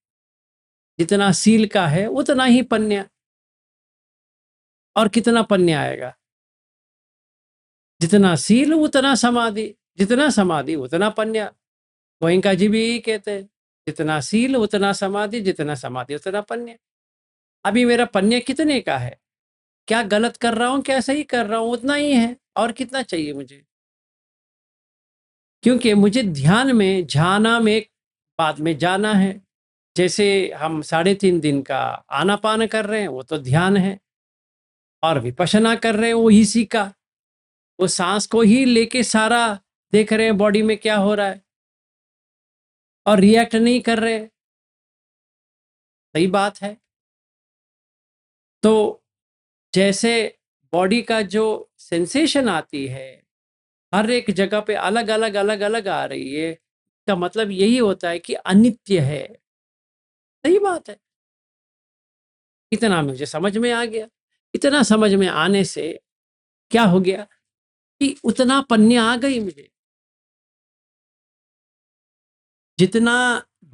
जितना सील का है उतना ही पन्या। और कितना पन्या आएगा, जितना सील उतना समाधि, जितना समाधि उतना पन्या। गोयंका जी भी यही कहते हैं, जितना सील उतना समाधि, जितना समाधि उतना पन्या। अभी मेरा पन्या कितने का है, क्या गलत कर रहा हूं क्या सही कर रहा हूं, उतना ही है, और कितना चाहिए मुझे। क्योंकि मुझे ध्यान में झाना में बाद में जाना है। जैसे हम 3.5 दिन का आनापान कर रहे हैं, वो तो ध्यान है, और विपश्यना कर रहे हैं वो इसी का, वो सांस को ही लेके सारा देख रहे हैं बॉडी में क्या हो रहा है, और रिएक्ट नहीं कर रहे। सही बात है। तो जैसे बॉडी का जो सेंसेशन आती है, हर एक जगह पे अलग अलग अलग अलग आ रही है, इसका मतलब यही होता है कि अनित्य है। सही बात है। इतना मुझे समझ में आ गया। इतना समझ में आने से क्या हो गया कि उतना पन्ने आ गई मुझे, जितना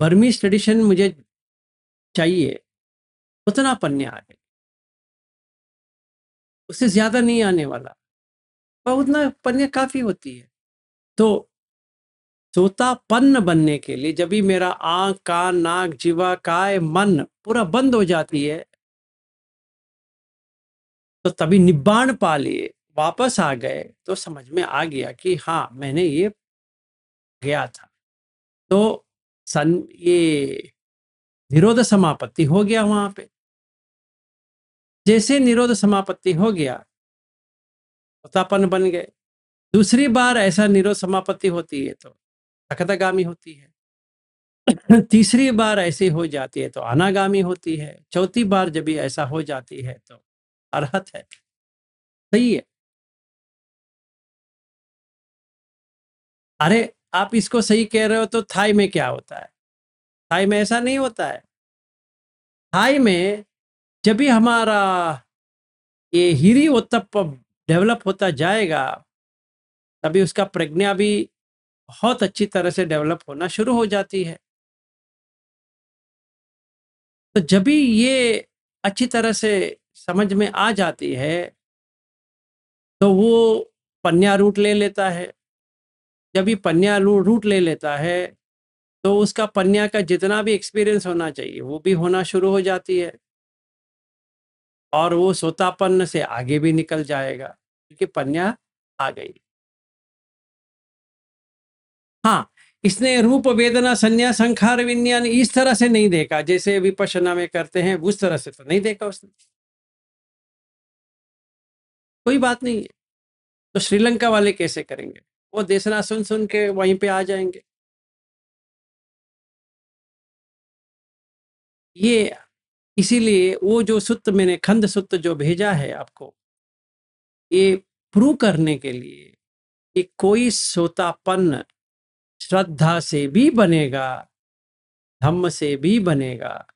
बर्मीज ट्रेडिशन मुझे चाहिए उतना पन्ने आ गए, उससे ज्यादा नहीं आने वाला, और उतना पन्ने काफी होती है। तो सोतापन्न बनने के लिए जब भी मेरा आंख कान नाक जीवा काय मन पूरा बंद हो जाती है, तो तभी निब्बाण पा लिए, वापस आ गए, तो समझ में आ गया कि हाँ मैंने ये गया था। तो ये निरोध समापत्ति हो गया वहां पे। जैसे निरोध समापत्ति हो गया, सोतापन्न बन गए। दूसरी बार ऐसा निरोध समापत्ति होती है तो सखतगामी होती है। तीसरी बार ऐसी हो जाती है तो अनागामी होती है। चौथी बार जब भी ऐसा हो जाती है तो अरहत है। सही है। अरे आप इसको सही कह रहे हो, तो थाई में क्या होता है? थाई में ऐसा नहीं होता है। थाई में जब भी हमारा ये हीरी उत्तप डेवलप होता जाएगा, तभी उसका प्रज्ञा भी बहुत अच्छी तरह से डेवलप होना शुरू हो जाती है। तो जब भी ये अच्छी तरह से समझ में आ जाती है, तो वो पन्या रूट ले लेता है। जब भी पन्या रूट ले लेता है, तो उसका पन्या का जितना भी एक्सपीरियंस होना चाहिए वो भी होना शुरू हो जाती है, और वो सोतापन्न से आगे भी निकल जाएगा, क्योंकि पन्या आ गई। हाँ, इसने रूप वेदना संज्ञा संखार विज्ञान इस तरह से नहीं देखा जैसे विपश्यना में करते हैं, उस तरह से तो नहीं देखा उसने। कोई बात नहीं है। तो श्रीलंका वाले कैसे करेंगे? वो देशना सुन सुन के वहीं पे आ जाएंगे। ये इसीलिए वो जो सुत्त मैंने खंड सुत्त जो भेजा है आपको, ये प्रूव करने के लिए कि कोई सोतापन्न श्रद्धा से भी बनेगा, धम्म से भी बनेगा।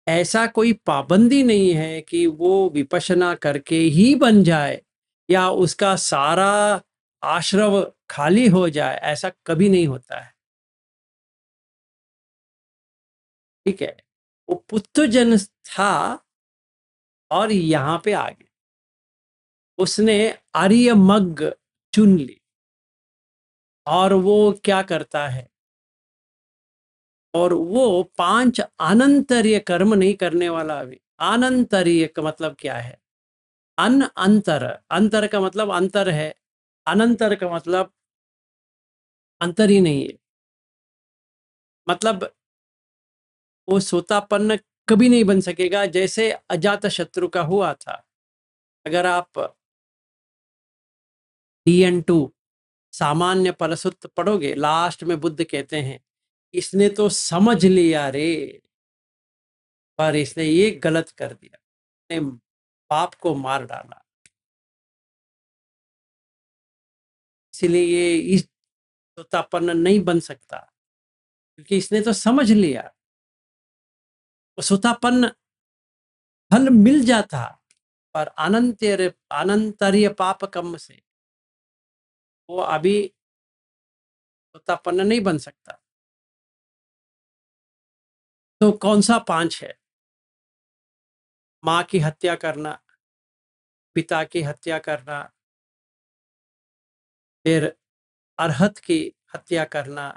ऐसा कोई पाबंदी नहीं है कि वो विपश्यना करके ही बन जाए, या उसका सारा आश्रव खाली हो जाए, ऐसा कभी नहीं होता है। ठीक है। वो पुत्रजन था, और यहाँ पे आ गया, उसने आर्यमग चुन ली। और वो क्या करता है, और वो 5 अनंतरीय कर्म नहीं करने वाला। अभी अनंतरीय का मतलब क्या है? अंतर, अंतर का मतलब अंतर है, अनंतर का मतलब अंतर ही नहीं है। मतलब वो सोतापन्न कभी नहीं बन सकेगा जैसे अजात शत्रु का हुआ था। अगर आप DN2 सामान्य परसुत्त पढ़ोगे, लास्ट में बुद्ध कहते हैं इसने तो समझ लिया रे, पर इसने ये गलत कर दिया, इसने बाप को मार डाला, इसलिए ये इस सोतापन्न नहीं बन सकता, क्योंकि इसने तो समझ लिया। वो सोतापन्न फल मिल जाता, पर अनंतरीय पाप कम से वो अभी सोतापन्न नहीं बन सकता। तो कौन सा 5 है? माँ की हत्या करना, पिता की हत्या करना, फिर अरहत की हत्या करना,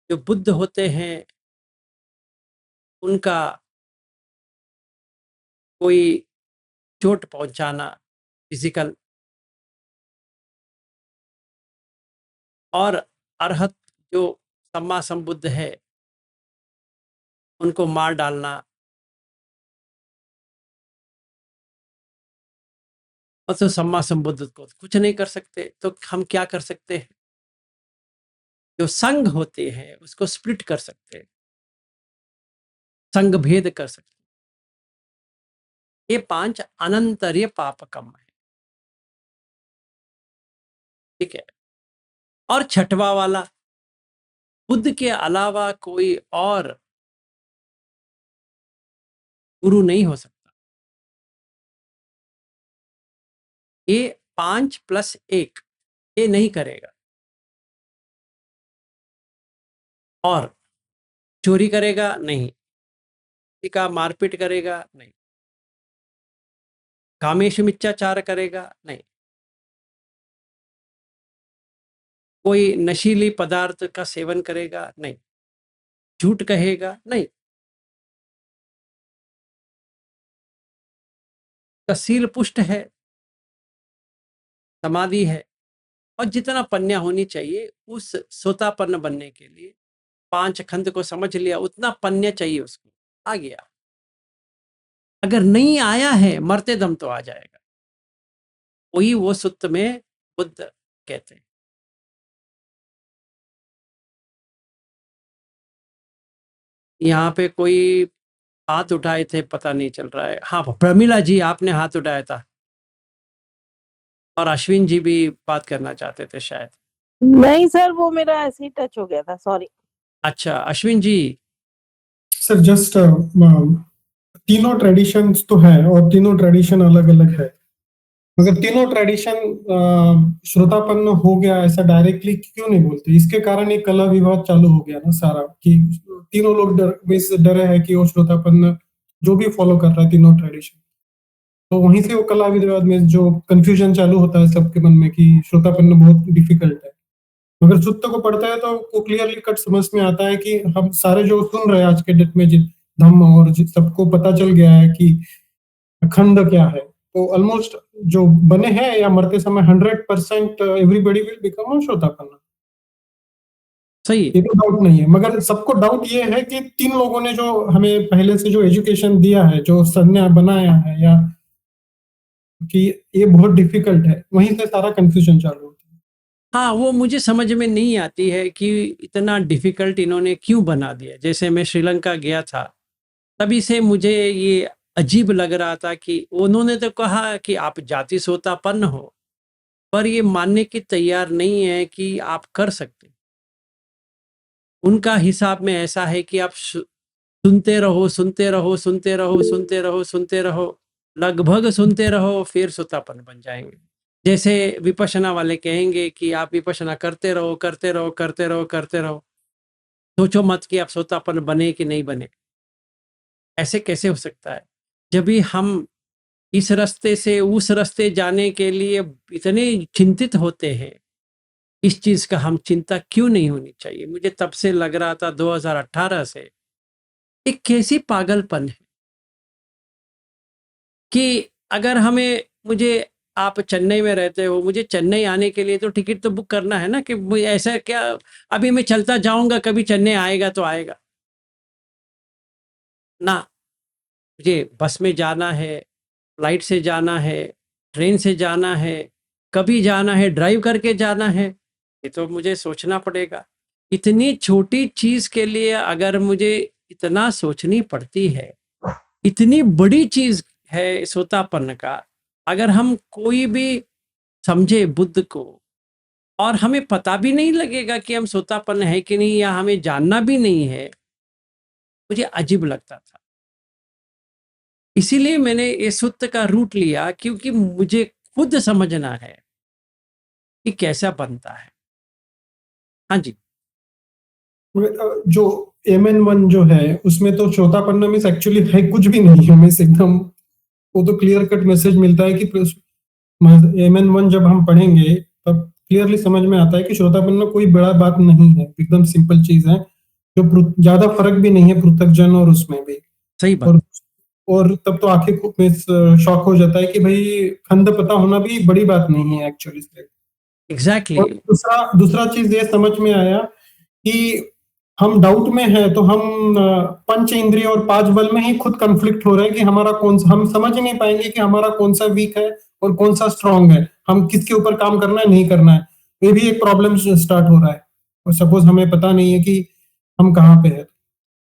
जो बुद्ध होते हैं उनका कोई चोट पहुंचाना फिजिकल, और अरहत जो सम्मा संबुद्ध है उनको मार डालना। और तो सम्मा संबुद्ध को कुछ नहीं कर सकते, तो हम क्या कर सकते हैं? जो संघ होते हैं उसको स्प्लिट कर सकते हैं, संघ भेद कर सकते हैं। ये 5 अनंतरीय पाप कम है, ठीक है। और छठवा वाला, बुद्ध के अलावा कोई और गुरु नहीं हो सकता। ये 5+1 ये नहीं करेगा। और चोरी करेगा नहीं, किसी का मारपीट करेगा नहीं, कामेश मिथ्याचार करेगा नहीं, कोई नशीली पदार्थ का सेवन करेगा नहीं, झूठ कहेगा नहीं, का सील पुष्ट है, समाधि है। और जितना पन्या होनी चाहिए उस सोतापन्न बनने के लिए, 5 खंड को समझ लिया, उतना पन्या चाहिए उसको, आ गया। अगर नहीं आया है मरते दम तो आ जाएगा, वही वो सुत्त में बुद्ध कहते हैं। यहाँ पे कोई हाथ उठाए थे, पता नहीं चल रहा है। हाँ, प्रमिला जी आपने हाथ उठाया था, और अश्विन जी भी बात करना चाहते थे शायद। नहीं सर, वो मेरा ऐसे ही टच हो गया था, सॉरी। अच्छा अश्विन जी। सर जस्ट तीनों ट्रेडिशंस तो है और तीनों ट्रेडिशन अलग अलग है, मगर तीनों ट्रेडिशन श्रोतापन्न हो गया ऐसा डायरेक्टली क्यों नहीं बोलते? इसके कारण एक कला विवाद चालू हो गया ना सारा, कि तीनों लोग डरे हैं कि वो श्रोतापन्न जो भी फॉलो कर रहा है तीनों ट्रेडिशन, तो वहीं से वो कला विवाद में जो कंफ्यूजन चालू होता है सबके मन में कि श्रोतापन्न बहुत डिफिकल्ट है। मगर सुत्त को पढ़ता है तो वो क्लियरली कट समझ में आता है कि हम सारे जो सुन रहे हैं आज के डेट में धम्म, और सबको पता चल गया है कि खंड क्या है, तो ऑलमोस्ट जो बने हैं या मरते समय 100% एवरीबॉडी विल बिकम श्रोतापन्न। सही ये तो डाउट नहीं है, मगर सबको डाउट ये है कि 3 लोगों ने जो हमें पहले से जो एजुकेशन दिया है, जो संज्ञा बनाया है, या कि ये बहुत डिफिकल्ट है, वहीं से सारा कंफ्यूजन चालू होता है। हाँ, वो मुझे समझ में नहीं आती है कि इतना डिफिकल्ट इन्होंने क्यों बना दिया। जैसे मैं श्रीलंका गया था, तभी से मुझे ये अजीब लग रहा था कि उन्होंने तो कहा कि आप जाति सोतापन्न हो, पर ये मानने की तैयार नहीं है कि आप कर सकते। उनका हिसाब में ऐसा है कि आप सुनते रहो, सुनते रहो, सुनते रहो, सुनते रहो, सुनते रहो, लगभग सुनते रहो, फिर सोतापन्न बन जाएंगे। जैसे विपश्यना वाले कहेंगे कि आप विपश्यना करते रहो, करते रहो, करते रहो, करते रहो, सोचो मत कि आप सोतापन्न बने कि नहीं बने। ऐसे कैसे हो सकता है? जब भी हम इस रास्ते से उस रास्ते जाने के लिए इतने चिंतित होते हैं, इस चीज का हम चिंता क्यों नहीं होनी चाहिए? मुझे तब से लग रहा था 2018 से, एक कैसी पागलपन है कि अगर मुझे आप चेन्नई में रहते हो, मुझे चेन्नई आने के लिए तो टिकट तो बुक करना है ना, कि मुझे ऐसा क्या अभी मैं चलता जाऊंगा, कभी चेन्नई आएगा तो आएगा ना। मुझे बस में जाना है, फ्लाइट से जाना है, ट्रेन से जाना है, कभी जाना है, ड्राइव करके जाना है, ये तो मुझे सोचना पड़ेगा। इतनी छोटी चीज के लिए अगर मुझे इतना सोचनी पड़ती है, इतनी बड़ी चीज है सोतापन का। अगर हम कोई भी समझे बुद्ध को, और हमें पता भी नहीं लगेगा कि हम सोतापन है कि नहीं, या हमें जानना भी नहीं है, मुझे अजीब लगता था। इसीलिए मैंने ये सूत्र का रूट लिया, क्योंकि मुझे खुद समझना है कि कैसा बनता है। हाँ जी। जो MN1 जो है उसमें तो श्रोतापन्न मीन्स एक्चुअली है कुछ भी नहीं है, मीन्स एकदम वो तो क्लियर कट मैसेज मिलता है कि MN1 जब हम पढ़ेंगे तब क्लियरली समझ में आता है कि श्रोतापन्न कोई बड़ा बात नहीं है, एकदम सिंपल चीज है, जो ज्यादा फर्क भी नहीं है पृथकजन और उसमें भी। सही बात। और तब तो आंखें में शॉक हो जाता है कि भाई खंड पता होना भी बड़ी बात नहीं है एक्चुअली। एग्जैक्टली। और दूसरा दूसरा चीज ये समझ में आया कि हम डाउट में है तो हम पंच इंद्रिय और पांच बल में ही खुद कॉन्फ्लिक्ट हो रहे हैं कि हमारा कौन सा, हम समझ ही नहीं पाएंगे कि हमारा कौन सा वीक है और कौन सा स्ट्रांग है, हम किसके ऊपर काम करना है नहीं करना है। ये भी एक प्रॉब्लम स्टार्ट हो रहा है, और सपोज हमें पता नहीं है कि हम कहाँ पे है।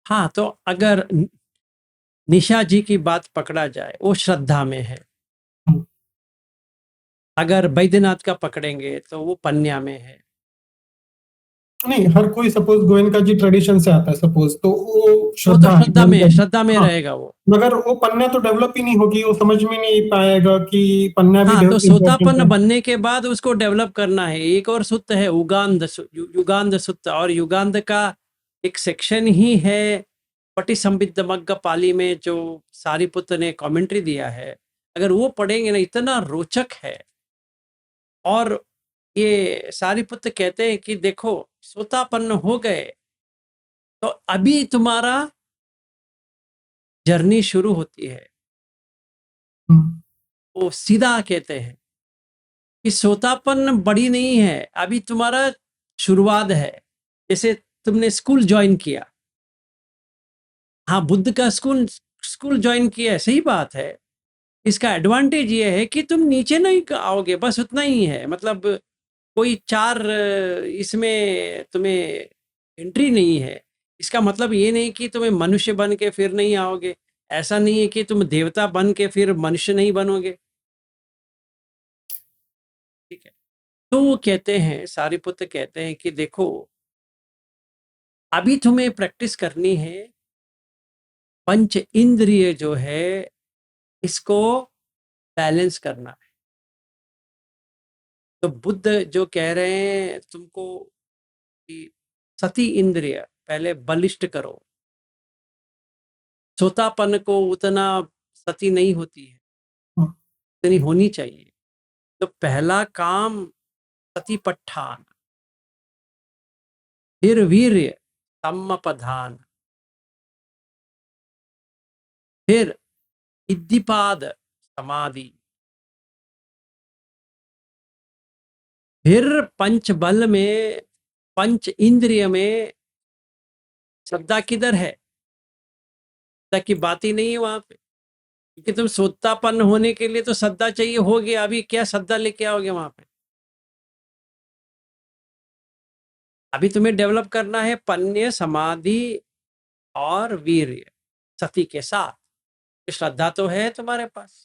हाँ, तो अगर निशा जी की बात पकड़ा जाए, वो श्रद्धा में है। अगर बैद्यनाथ का पकड़ेंगे तो वो पन्या में है। नहीं, हर कोई सपोज गोयनका जी ट्रेडिशन से आता है सपोज, तो वो वो तो श्रद्धा श्रद्धा में है, श्रद्धा में हाँ, रहेगा वो। मगर वो पन्ना तो डेवलप ही नहीं होगी, वो समझ में नहीं पाएगा कि पन्ना भी हाँ, तो इम्पोर्टेंट सोतापन्न है। बनने के बाद उसको डेवलप करना है। एक और सूत्र है युगांध सूत्र, और युगांध का एक सेक्शन ही है पटिसंभिद्दमग्ग पाली में, जो सारिपुत्र ने कमेंट्री दिया है। अगर वो पढ़ेंगे ना, इतना रोचक है। और ये सारिपुत्र कहते हैं कि देखो, सोतापन्न हो गए तो अभी तुम्हारा जर्नी शुरू होती है। वो सीधा कहते हैं कि सोतापन बड़ी नहीं है, अभी तुम्हारा शुरुआत है। जैसे तुमने स्कूल ज्वाइन किया, हाँ, बुद्ध का स्कूल स्कूल ज्वाइन किया है, सही बात है। इसका एडवांटेज ये है कि तुम नीचे नहीं आओगे, बस उतना ही है। मतलब कोई चार इसमें तुम्हें एंट्री नहीं है। इसका मतलब ये नहीं कि तुम्हें मनुष्य बन के फिर नहीं आओगे, ऐसा नहीं है कि तुम देवता बन के फिर मनुष्य नहीं बनोगे। ठीक है। तो वो कहते हैं, सारिपुत्र कहते हैं कि देखो, अभी तुम्हें प्रैक्टिस करनी है, पंच इंद्रिय जो है इसको बैलेंस करना है। तो बुद्ध जो कह रहे हैं तुमको कि सती इंद्रिय पहले बलिष्ठ करो। सोतापन को उतना सती नहीं होती है, इतनी होनी चाहिए। तो पहला काम सतीपट्ठान, फिर वीर्य सम्मपधान, फिर इद्धिपाद समाधि, फिर पंच बल में, पंच इंद्रिय में श्रद्धा किधर है? श्रद्धा की बात ही नहीं है वहां पे, क्योंकि तुम सोतापन्न होने के लिए तो श्रद्धा चाहिए होगी। अभी क्या श्रद्धा लेके आओगे वहां पे? अभी तुम्हें डेवलप करना है पन्य, समाधि और वीर्य सती के साथ। श्रद्धा तो है तुम्हारे पास।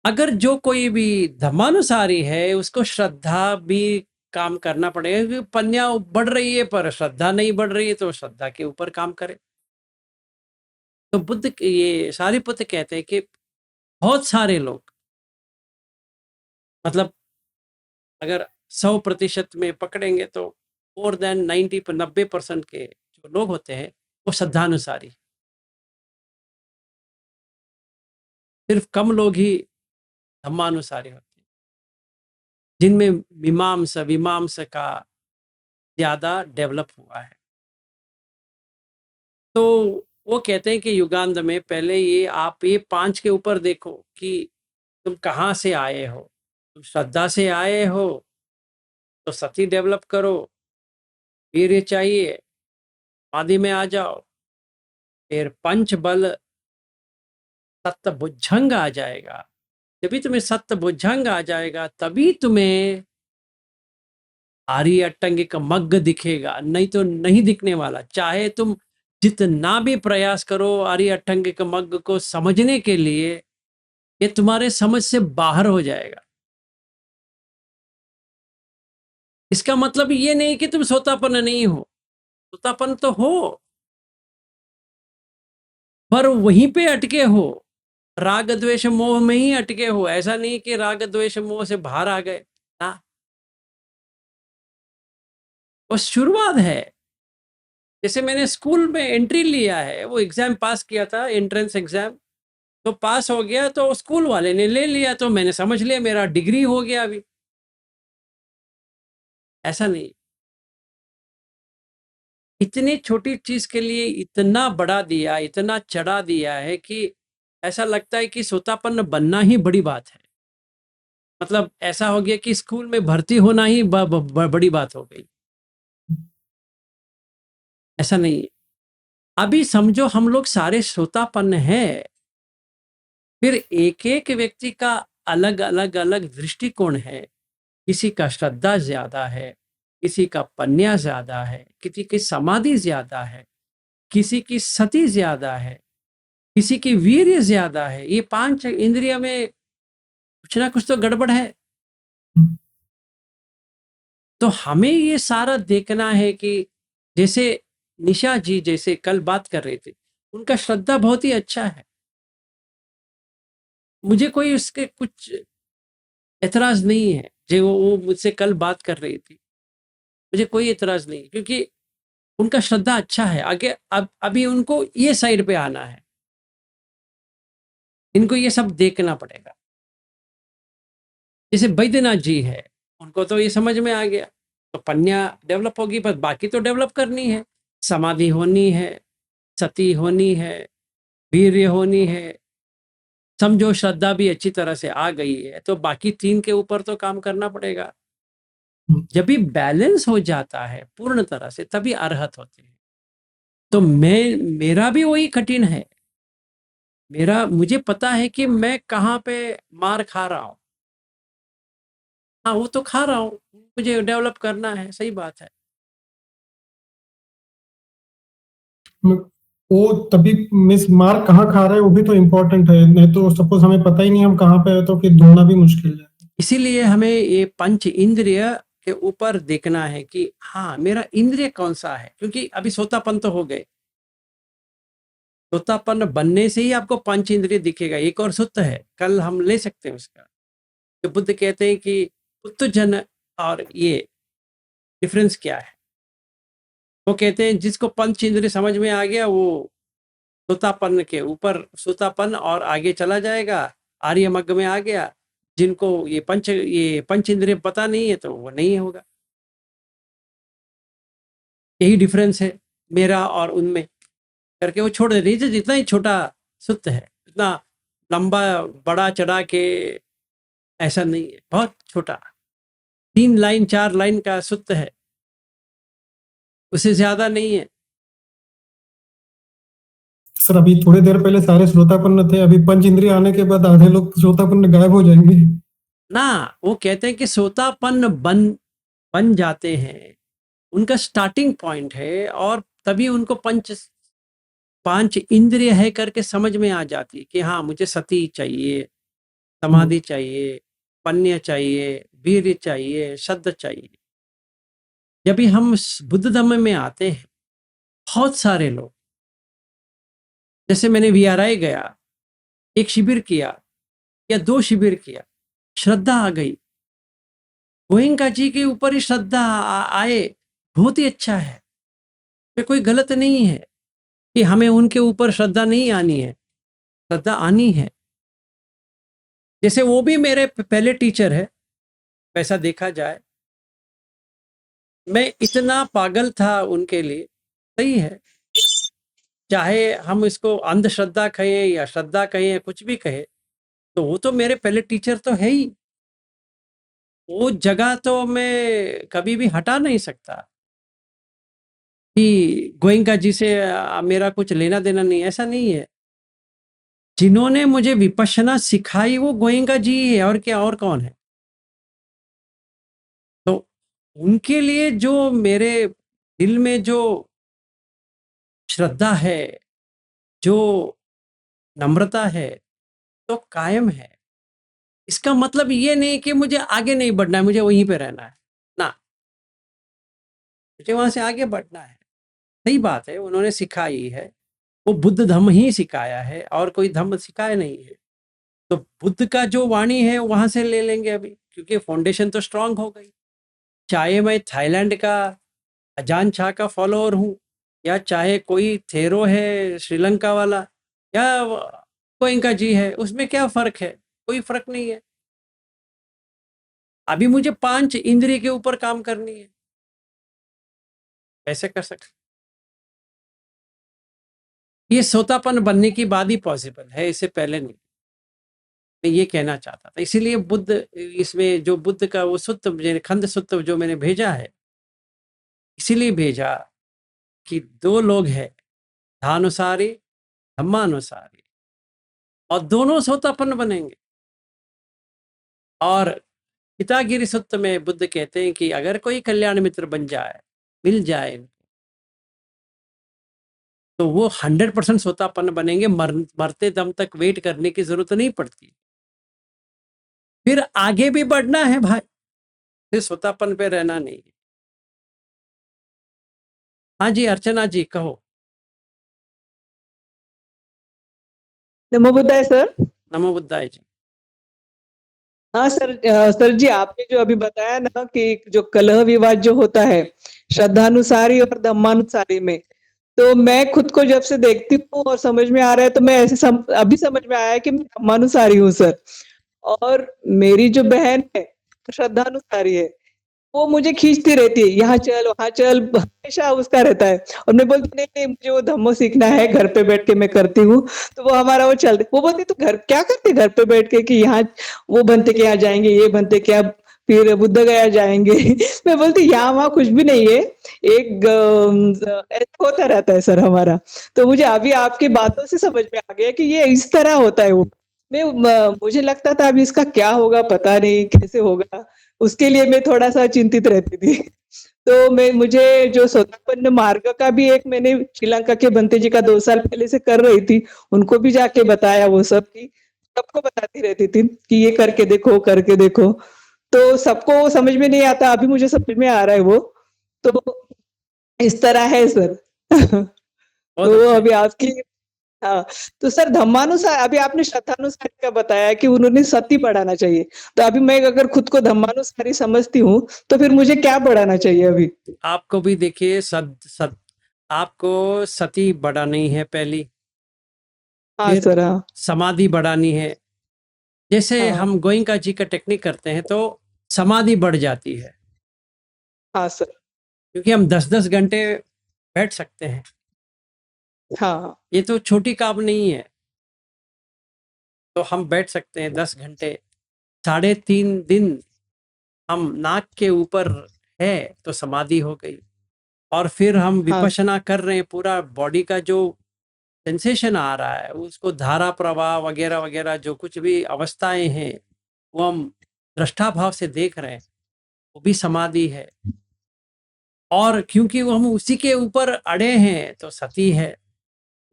अगर जो कोई भी धर्मानुसारी है, उसको श्रद्धा भी काम करना पड़ेगा, क्योंकि पन्या बढ़ रही है पर श्रद्धा नहीं बढ़ रही है, तो श्रद्धा के ऊपर काम करे। तो बुद्ध ये सारिपुत्र कहते हैं कि बहुत सारे लोग, मतलब अगर 100% में पकड़ेंगे तो मोर देन 90% के जो लोग होते हैं वो श्रद्धानुसारी। सिर्फ कम लोग ही धम्मानुसारी होते हैं, जिनमें मीमांसा विमांसा का ज्यादा डेवलप हुआ है। तो वो कहते हैं कि युगांत में पहले ये आप ये 5 के ऊपर देखो कि तुम कहाँ से आए हो। तुम श्रद्धा से आए हो तो सती डेवलप करो, वीर्य चाहिए, आदि में आ जाओ, फिर पंच बल सत्त भुजंग आ जाएगा। जब भी तुम्हें सत्त भुजंग आ जाएगा तभी तुम्हें आर्य अट्टंगिक मग्ग दिखेगा, नहीं तो नहीं दिखने वाला। चाहे तुम जितना भी प्रयास करो आर्य अट्टंगिक मग्ग को समझने के लिए, ये तुम्हारे समझ से बाहर हो जाएगा। इसका मतलब ये नहीं कि तुम सोतापन नहीं हो, सोतापन तो हो, पर वहीं पे अटके हो, राग द्वेष मोह में ही अटके हो। ऐसा नहीं कि राग द्वेष मोह से बाहर आ गए ना, वो शुरुआत है। जैसे मैंने स्कूल में एंट्री लिया है, वो एग्जाम पास किया था, एंट्रेंस एग्जाम, तो पास हो गया, तो स्कूल वाले ने ले लिया, तो मैंने समझ लिया मेरा डिग्री हो गया। अभी ऐसा नहीं, इतनी छोटी चीज के लिए इतना बढ़ा दिया, इतना चढ़ा दिया है कि ऐसा लगता है कि सोतापन्न बनना ही बड़ी बात है। मतलब ऐसा हो गया कि स्कूल में भर्ती होना ही बड़ी बात हो गई। ऐसा नहीं है। अभी समझो हम लोग सारे श्रोतापन्न है, फिर एक एक व्यक्ति का अलग अलग अलग दृष्टिकोण है। किसी का श्रद्धा ज्यादा है, किसी का पन्या ज्यादा है, किसी की समाधि ज्यादा है, किसी की सती ज्यादा है, किसी की वीर्य ज्यादा है। ये 5 इंद्रिय में कुछ ना कुछ तो गड़बड़ है। तो हमें ये सारा देखना है कि जैसे निशा जी जैसे कल बात कर रहे थे, उनका श्रद्धा बहुत ही अच्छा है, मुझे कोई उसके कुछ एतराज नहीं है। जो वो मुझसे कल बात कर रही थी, मुझे कोई एतराज नहीं, क्योंकि उनका श्रद्धा अच्छा है। आगे अभी उनको ये साइड पे आना है, इनको ये सब देखना पड़ेगा। जैसे बैद्यनाथ जी है, उनको तो ये समझ में आ गया, तो पन्या डेवलप होगी, पर बाकी तो डेवलप करनी है। समाधि होनी है, सती होनी है, वीर्य होनी है। समझो श्रद्धा भी अच्छी तरह से आ गई है, तो बाकी 3 के ऊपर तो काम करना पड़ेगा। जब भी बैलेंस हो जाता है पूर्ण तरह से, तभी अरहत होते हैं। तो मेरा भी वही कठिन है। मुझे पता है कि मैं कहाँ पे मार खा रहा हूँ। हाँ, वो तो खा रहा हूँ, मुझे डेवलप करना है, सही बात है। वो तभी मिस मार कहाँ खा रहा है वो भी तो इम्पोर्टेंट है, नहीं तो सपोज हमें पता ही नहीं हम कहाँ पे है तो फिर ढूंढना भी मुश्किल है। इसीलिए हमें ये पंच इंद्रिय के ऊपर देखना है कि हाँ मेरा इंद्रिय कौन सा है, क्योंकि अभी सोतापन तो हो गए। सोतापन बनने से ही आपको पंच इंद्रिय दिखेगा। एक और सूत्र है, कल हम ले सकते हैं उसका, जो बुद्ध कहते हैं कि उत्तजन और ये डिफरेंस क्या है। वो कहते हैं जिसको पंच इंद्रिय समझ में आ गया, वो सोतापन के ऊपर, सोतापन और आगे चला जाएगा, आर्य मग्ग में आ गया। जिनको ये पंच इंद्रिय पता नहीं है, तो वो नहीं होगा। यही डिफरेंस है मेरा और उनमें, करके वो छोड़ देते हैं। जितना ही छोटा सूत्र है, इतना लंबा बड़ा चढ़ा के ऐसा नहीं है, बहुत छोटा 3 लाइन 4 लाइन का सूत्र है, उससे ज्यादा नहीं है। सर अभी थोड़ी देर पहले सारे श्रोतापन्न थे, अभी पंच इंद्रिय आने के बाद आधे लोग श्रोतापन्न गायब हो जाएंगे ना, वो कहते हैं कि सोतापन्न बन जाते हैं, उनका स्टार्टिंग पॉइंट है, और तभी उनको 5 इंद्रिय है करके समझ में आ जाती है कि हाँ मुझे सती चाहिए, समाधि चाहिए, पन्य चाहिए, वीर्य चाहिए, श्रद्धा चाहिए। जब भी हम बुद्ध धर्म में आते हैं, बहुत सारे लोग, जैसे मैंने वीआरआई गया, 1 शिविर किया या 2 शिविर किया, श्रद्धा आ गई, गोयंका जी के ऊपर ही श्रद्धा आए, बहुत ही अच्छा है। कोई गलत नहीं है कि हमें उनके ऊपर श्रद्धा नहीं आनी है, श्रद्धा आनी है। जैसे वो भी मेरे पहले टीचर है, वैसा देखा जाए, मैं इतना पागल था उनके लिए, सही है, चाहे हम इसको अंधश्रद्धा कहें या श्रद्धा कहें या कुछ भी कहें, तो वो तो मेरे पहले टीचर तो है ही। वो जगह तो मैं कभी भी हटा नहीं सकता कि गोयंका जी से मेरा कुछ लेना देना नहीं, ऐसा नहीं है। जिन्होंने मुझे विपश्यना सिखाई वो गोयंका जी ही है, और क्या, और कौन है? तो उनके लिए जो मेरे दिल में जो श्रद्धा है, जो नम्रता है, तो कायम है। इसका मतलब ये नहीं कि मुझे आगे नहीं बढ़ना है, मुझे वहीं पे रहना है ना, मुझे वहां से आगे बढ़ना है। सही बात है, उन्होंने सिखाई है, वो बुद्ध धम्म ही सिखाया है, और कोई धम्म सिखाया नहीं है। तो बुद्ध का जो वाणी है वहां से ले लेंगे अभी, क्योंकि फाउंडेशन तो स्ट्रांग हो गई। चाहे मैं थाईलैंड का अजान शाह का फॉलोअर हूँ, या चाहे कोई थेरो है श्रीलंका वाला, या गोयंका जी है, उसमें क्या फर्क है? कोई फर्क नहीं है। अभी मुझे 5 इंद्रिय के ऊपर काम करनी है, कैसे कर सकते? ये सोतापन बनने की बाद ही पॉसिबल है, इससे पहले नहीं। मैं ये कहना चाहता था, इसीलिए बुद्ध, इसमें जो बुद्ध का वो सूत्र, खंड सूत्र जो मैंने भेजा है, इसीलिए भेजा कि 2 लोग हैं, धानुसारी, धम्मानुसारी, और दोनों सोतापन्न बनेंगे। और पितागिरी सूत्र में बुद्ध कहते हैं कि अगर कोई कल्याण मित्र बन जाए, मिल जाए, तो वो 100% सोतापन्न बनेंगे। मरते दम तक वेट करने की जरूरत नहीं पड़ती। फिर आगे भी बढ़ना है भाई, फिर सोतापन पे रहना नहीं है। हाँ जी, अर्चना जी कहो। नमो बुद्धाय सर। नमो बुद्धाय जी। हाँ सर, सर जी आपने जो अभी बताया ना कि जो कलह विवाद जो होता है श्रद्धानुसारी और धम्मानुसारी में, तो मैं खुद को जब से देखती हूँ और समझ में आ रहा है, तो मैं ऐसे अभी समझ में आया कि मैं धम्मानुसारी हूँ सर। और मेरी जो बहन है तो श्रद्धानुसारी है, वो मुझे खींचती रहती है, यहाँ चल वहां चल, हमेशा उसका रहता है। और मैं बोलती नहीं नहीं, मुझे वो धम्मो सीखना है, घर पे बैठ के मैं करती हूँ। तो वो हमारा वो चलते, वो बोलती तू घर क्या करती घर पे बैठ के, कि यहाँ वो बनते के यहाँ जाएंगे, ये बनते क्या, फिर बुद्ध गया जाएंगे। मैं बोलती यहाँ वहां कुछ भी नहीं है, एक ऐसा होता रहता है सर हमारा। तो मुझे अभी आपकी बातों से समझ में आ गया कि ये इस तरह होता है। वो मुझे लगता था अभी इसका क्या होगा पता नहीं, कैसे होगा, उसके लिए मैं थोड़ा सा चिंतित रहती थी। तो मुझे जो सोतापन्न मार्ग का भी एक मैंने श्रीलंका के बंते जी का 2 साल पहले से कर रही थी, उनको भी जाके बताया, वो सब की सबको बताती रहती थी कि ये करके देखो करके देखो। तो सबको समझ में नहीं आता, अभी मुझे समझ में आ रहा है वो। तो इस तरह है सर। बहुत तो अच्छा। अभी आपकी, हाँ, तो सर धम्मानुसार, अभी आपने श्रद्धानुसार का बताया कि उन्होंने सती बढ़ाना चाहिए। तो अभी मैं अगर खुद को धम्मानुसारी समझती हूँ, तो फिर मुझे क्या बढ़ाना चाहिए अभी? आपको भी देखिए, आपको सती बढ़ानी है पहली, हाँ फिर सर। हाँ समाधि बढ़ानी है। जैसे हाँ हम गोयंका जी का टेक्निक करते हैं तो समाधि बढ़ जाती है, हाँ सर। क्योंकि हम 10-10 घंटे बैठ सकते हैं। हाँ ये तो छोटी काम नहीं है। तो हम बैठ सकते हैं 10 घंटे, 3.5 दिन हम नाक के ऊपर है तो समाधि हो गई। और फिर हम हाँ विपश्यना कर रहे हैं, पूरा बॉडी का जो सेंसेशन आ रहा है, उसको धारा प्रवाह वगैरह वगैरह जो कुछ भी अवस्थाएं हैं, वो हम दृष्टा भाव से देख रहे हैं, वो भी समाधि है। और क्योंकि वो हम उसी के ऊपर अड़े हैं तो सती है।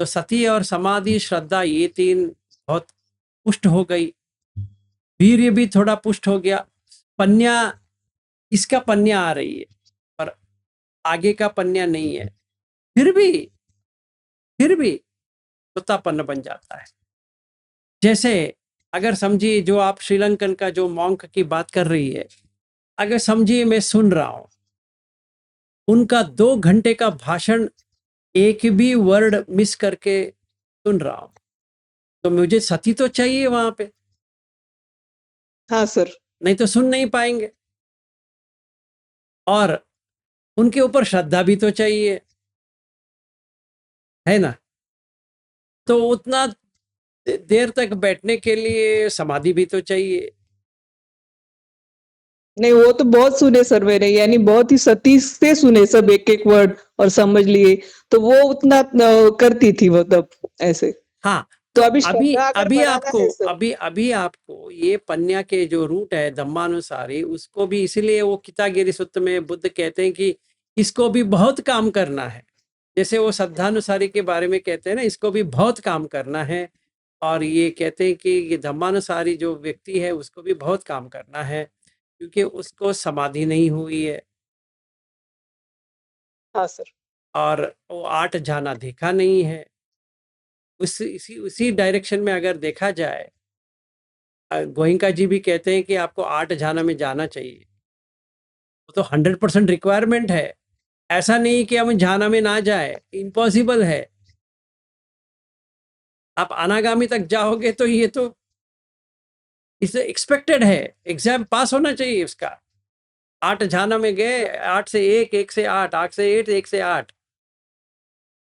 तो सती और समाधि, श्रद्धा, ये 3 बहुत पुष्ट हो गई। वीर्य भी थोड़ा पुष्ट हो गया। पन्या, इसका पन्या आ रही है पर आगे का पन्या नहीं है। फिर भी सुतापन्न बन जाता है। जैसे अगर समझिए, जो आप श्रीलंकन का जो मॉन्क की बात कर रही है, अगर समझिए मैं सुन रहा हूं उनका 2 घंटे का भाषण, एक भी वर्ड मिस करके सुन रहा हूं, तो मुझे सती तो चाहिए वहां पे, हाँ सर। नहीं तो सुन नहीं पाएंगे। और उनके ऊपर श्रद्धा भी तो चाहिए, है ना? तो उतना देर तक बैठने के लिए समाधि भी तो चाहिए। नहीं, वो तो बहुत सुने सर मैंने, यानी बहुत ही सती से सुने सब एक एक वर्ड और समझ लिए, तो वो उतना करती थी वो तब ऐसे। हाँ, तो अभी अभी श्रद्धा अगर अभी बढ़ाना आपको है सर, अभी आपको ये पन्या के जो रूट है धम्मानुसारी, उसको भी इसीलिए वो कितागिरी सूत्र में बुद्ध कहते हैं कि इसको भी बहुत काम करना है। जैसे वो श्रद्धानुसारी के बारे में कहते हैं ना, इसको भी बहुत काम करना है। और ये कहते हैं कि ये धम्मानुसारी जो व्यक्ति है उसको भी बहुत काम करना है, क्योंकि उसको समाधि नहीं हुई है हाँ सर, और वो 8 जाना देखा नहीं है। उसी डायरेक्शन में अगर देखा जाए, गोयंका जी भी कहते हैं कि आपको 8 जाना में जाना चाहिए। वो तो 100% रिक्वायरमेंट है। ऐसा नहीं कि हम जाना में ना जाए, इम्पॉसिबल है। आप अनागामी तक जाओगे तो ये तो इसे एक्सपेक्टेड है, एग्जाम पास होना चाहिए उसका। 8 जाना में गए, 8 से 1, 1 से 8, 8 से 8, 1 से 8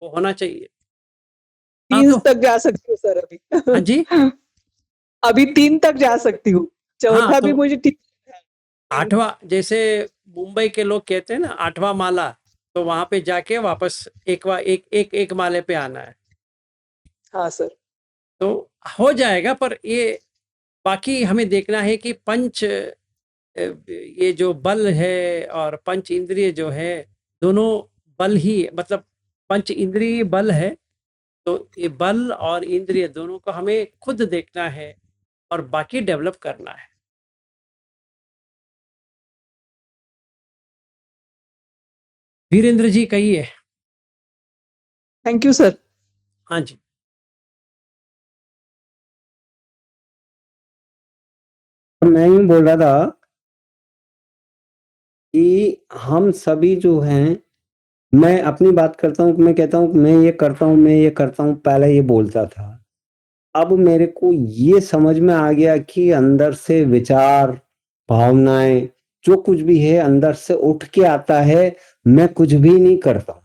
वो होना चाहिए। हाँ 3 तो तक जा सकती हूँ सर अभी। हाँ जी, अभी 3 तक जा सकती हूँ, हाँ चौथा भी तो मुझे ठीक है। 8वां, जैसे मुंबई के लोग कहते हैं ना 8वां माला, तो वहां पे जाके वापस एक माले पे आना है, हाँ सर, तो हो जाएगा। पर ये बाकी हमें देखना है कि ये जो बल है और पंच इंद्रिय जो है, दोनों बल ही, मतलब पंच इंद्रिय बल है, तो ये बल और इंद्रिय दोनों को हमें खुद देखना है और बाकी डेवलप करना है। वीरेंद्र जी कहिए। Thank you sir. हाँ जी। मैं यूं बोल रहा था कि हम सभी जो हैं, मैं अपनी बात करता हूँ, मैं कहता हूँ मैं ये करता हूँ, मैं ये करता हूँ, पहले ये बोलता था। अब मेरे को ये समझ में आ गया कि अंदर से विचार, भावनाएं, जो कुछ भी है अंदर से उठ के आता है, मैं कुछ भी नहीं करता हूँ।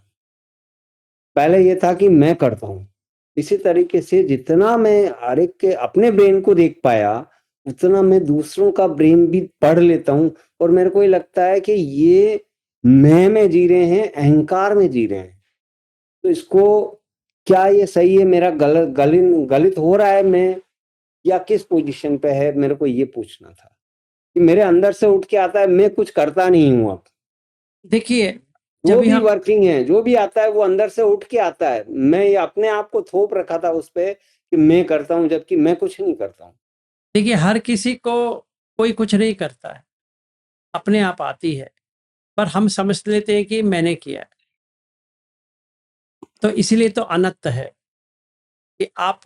पहले ये था कि मैं करता हूँ। इसी तरीके से जितना मैं हर एक के अपने ब्रेन को देख पाया, उतना मैं दूसरों का ब्रेन भी पढ़ लेता हूँ, और मेरे को ये लगता है कि ये मैं में जी रहे हैं, अहंकार में जी रहे हैं। तो इसको, क्या ये सही है, मेरा गलत हो रहा है, मैं या किस पोजीशन पे है, मेरे को ये पूछना था कि मेरे अंदर से उठ के आता है, मैं कुछ करता नहीं हूँ। अब देखिए, जो जब भी हम वर्किंग है, जो भी आता है वो अंदर से उठ के आता है। मैं ये अपने आप को थोप रखा था उस पे कि मैं करता हूँ, जबकि मैं कुछ नहीं करता हूँ। देखिए, हर किसी को कोई कुछ नहीं करता है, अपने आप आती है, पर हम समझ लेते हैं कि मैंने किया है। तो इसीलिए तो अनंत है कि आप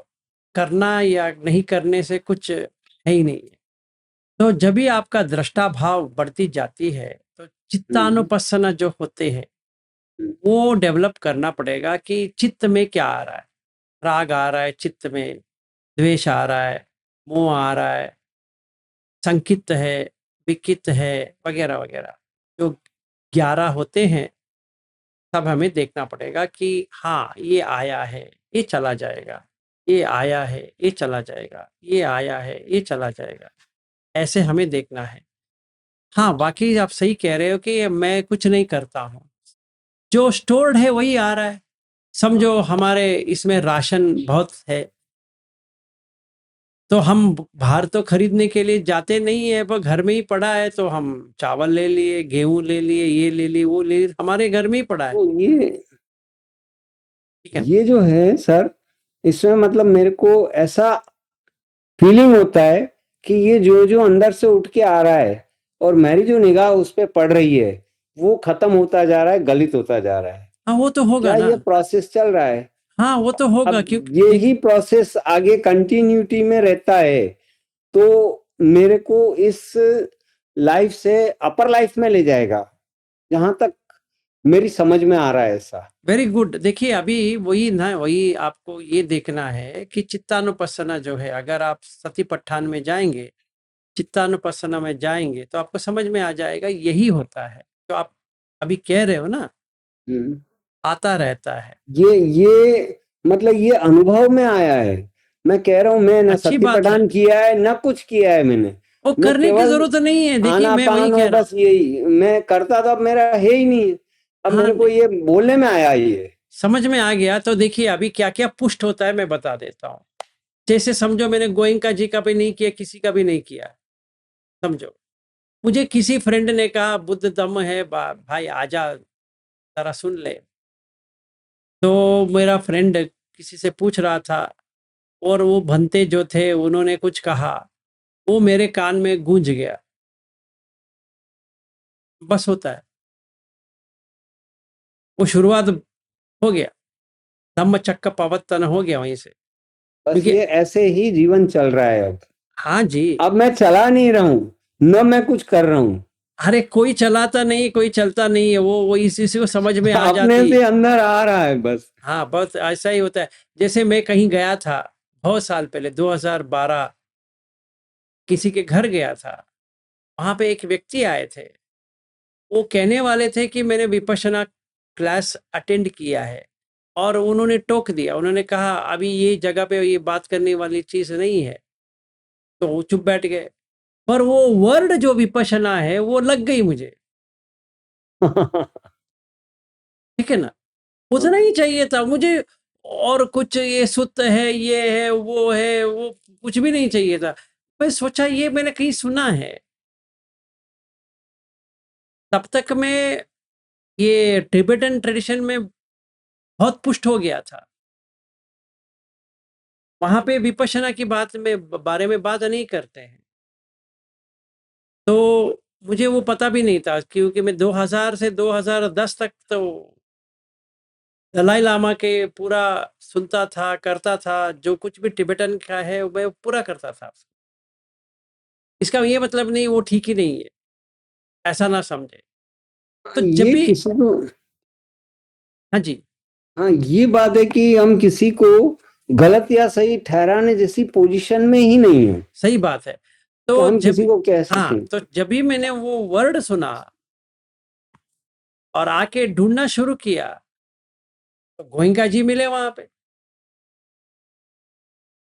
करना या नहीं करने से कुछ है ही नहीं है। तो जब भी आपका दृष्टा भाव बढ़ती जाती है, तो चित्तानुपස්සना जो होते हैं वो डेवलप करना पड़ेगा कि चित्त में क्या आ रहा है। राग आ रहा है चित्त में, द्वेष आ रहा है, मोह आ रहा है, संकित है, विकित है, वगैरह वगैरह जो 11 होते हैं, तब हमें देखना पड़ेगा कि हाँ ये आया है, ये चला जाएगा, ये आया है, ये चला जाएगा, ये आया है, ये चला जाएगा, ऐसे हमें देखना है। हाँ, बाकी आप सही कह रहे हो कि मैं कुछ नहीं करता हूँ, जो स्टोर्ड है वही आ रहा है। समझो हमारे इसमें राशन बहुत है, तो हम बाहर तो खरीदने के लिए जाते नहीं है, पर घर में ही पड़ा है, तो हम चावल ले लिए, गेहूं ले लिए, ये ले लिए, वो ले लिए, हमारे घर में ही पड़ा है। तो ठीक है, ये जो है सर, इसमें मतलब मेरे को ऐसा फीलिंग होता है कि ये जो जो अंदर से उठ के आ रहा है और मेरी जो निगाह उस पे पड़ रही है, वो खत्म होता जा रहा है, गलित होता जा रहा है। हाँ वो तो होगा क्या ना। ये प्रोसेस चल रहा है? हाँ वो तो होगा, अब क्योंकि यही प्रोसेस आगे कंटिन्यूटी में रहता है, तो मेरे को इस लाइफ से अपर लाइफ में ले जाएगा, जहां तक मेरी समझ में आ रहा है ऐसा। Very good. देखिए, अभी वही ना, वही आपको ये देखना है कि चित्तानुपස්සना जो है, अगर आप सतिपट्ठान में जाएंगे, चित्तानुपස්සना में जाएंगे, तो आपको समझ में आ जाएगा यही होता है तो आप अभी कह रहे हो ना, हम्म। आता रहता है। ये मतलब ये अनुभव में आया है। मैं कह रहा हूँ मैं ना अच्छी सत्य बात है। प्रदान किया है ना कुछ किया है मैंने। वो मैं करने की केवल जरूरत नहीं है। देखिए मैं वही आनापान कह और रहा हूँ। बस यही मैं करता था, मेरा है ही नहीं। अब हाँ, मेरे को ये बोलने में आया ये। समझ में आ गया। तो देखिए अभी क्या क्या पुष्ट होता है मैं बता देता हूँ। जैसे समझो मैंने गोयनका जी का भी नहीं किया, किसी का भी नहीं किया, समझो। मुझे किसी फ्रेंड ने कहा बुद्ध दम है भाई आजा जरा सुन ले। तो मेरा फ्रेंड किसी से पूछ रहा था और वो भंते जो थे उन्होंने कुछ कहा, वो मेरे कान में गूंज गया। बस होता है, वो शुरुआत हो गया, धम्म चक्क पवत्तन हो गया वहीं से। बस क्योंकि ये ऐसे ही जीवन चल रहा है अब। हाँ जी, अब मैं चला नहीं रहा हूँ, न मैं कुछ कर रहा हूँ। अरे कोई चलाता नहीं, कोई चलता नहीं है, वो इसी को समझ में आ अपने जाती। से अंदर आ रहा है बस। हाँ बस ऐसा ही होता है। जैसे मैं कहीं गया था बहुत साल पहले 2012, किसी के घर गया था। वहां पे एक व्यक्ति आए थे, वो कहने वाले थे कि मैंने विपश्यना क्लास अटेंड किया है, और उन्होंने टोक दिया। उन्होंने कहा अभी ये जगह पे ये बात करने वाली चीज नहीं है, तो वो चुप बैठ गए। पर वो वर्ड जो विपश्यना है वो लग गई मुझे, ठीक है ना। उतना ही चाहिए था मुझे, और कुछ ये सुत है, ये है, वो कुछ भी नहीं चाहिए था। मैं सोचा ये मैंने कहीं सुना है। तब तक मैं ये टिबेटन ट्रेडिशन में बहुत पुष्ट हो गया था। वहां पे विपश्यना की बात में बारे में बात नहीं करते हैं। तो मुझे वो पता भी नहीं था, क्योंकि मैं 2000 से 2010 तक तो दलाई लामा के पूरा सुनता था, करता था। जो कुछ भी टिबेटन का है मैं पूरा करता था। इसका ये मतलब नहीं वो ठीक ही नहीं है, ऐसा ना समझे। तो जब ये भी किसी को, हाँ जी, हाँ ये बात है कि हम किसी को गलत या सही ठहराने जैसी पोजीशन में ही नहीं है सही बात है। कि तो हम जब किसी को कह हाँ, सकें। तो जब भी मैंने वो वर्ड सुना और आके ढूंढना शुरू किया, तो गोयनका जी मिले वहां पे।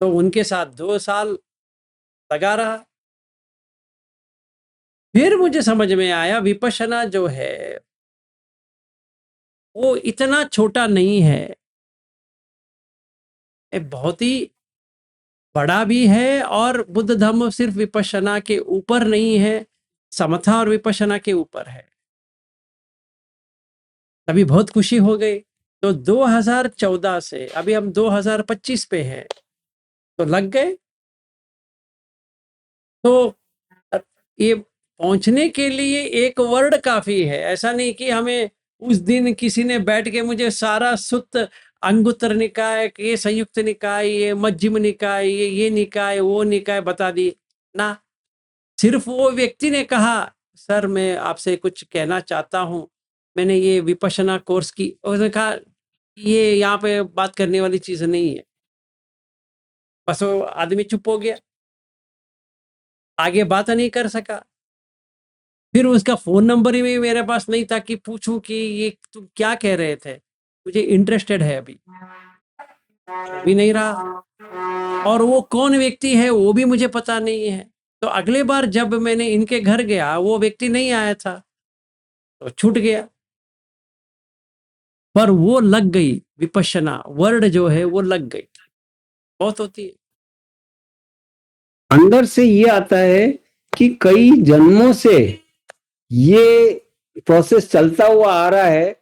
तो उनके साथ 2 साल लगा रहा। फिर मुझे समझ में आया विपश्यना जो है वो इतना छोटा नहीं है, ये बहुत ही बड़ा भी है। और बुद्ध धम्म सिर्फ विपश्यना के ऊपर नहीं है, समथा और विपश्यना के ऊपर है। तभी बहुत खुशी हो गई। तो 2014 से अभी हम 2025 पे हैं, तो लग गए। तो ये पहुंचने के लिए एक वर्ड काफी है। ऐसा नहीं कि हमें उस दिन किसी ने बैठ के मुझे सारा सुत्त अंगुत्तर निकाय, ये संयुक्त निकाय, ये मध्यम निकाय, ये निकाय, वो निकाय बता दी ना। सिर्फ वो व्यक्ति ने कहा सर मैं आपसे कुछ कहना चाहता हूँ, मैंने ये विपश्यना कोर्स की। उसने कहा ये यहाँ पे बात करने वाली चीज नहीं है। बस वो आदमी चुप हो गया, आगे बात नहीं कर सका। फिर उसका फोन नंबर ही मेरे पास नहीं था कि पूछूं कि ये तुम क्या कह रहे थे, मुझे इंटरेस्टेड है अभी। भी नहीं रहा, और वो कौन व्यक्ति है वो भी मुझे पता नहीं है। तो अगले बार जब मैंने इनके घर गया वो व्यक्ति नहीं आया था, तो छूट गया। पर वो लग गई, विपश्यना वर्ड जो है वो लग गई। बहुत होती है। अंदर से ये आता है कि कई जन्मों से ये प्रोसेस चलता हुआ आ रहा है।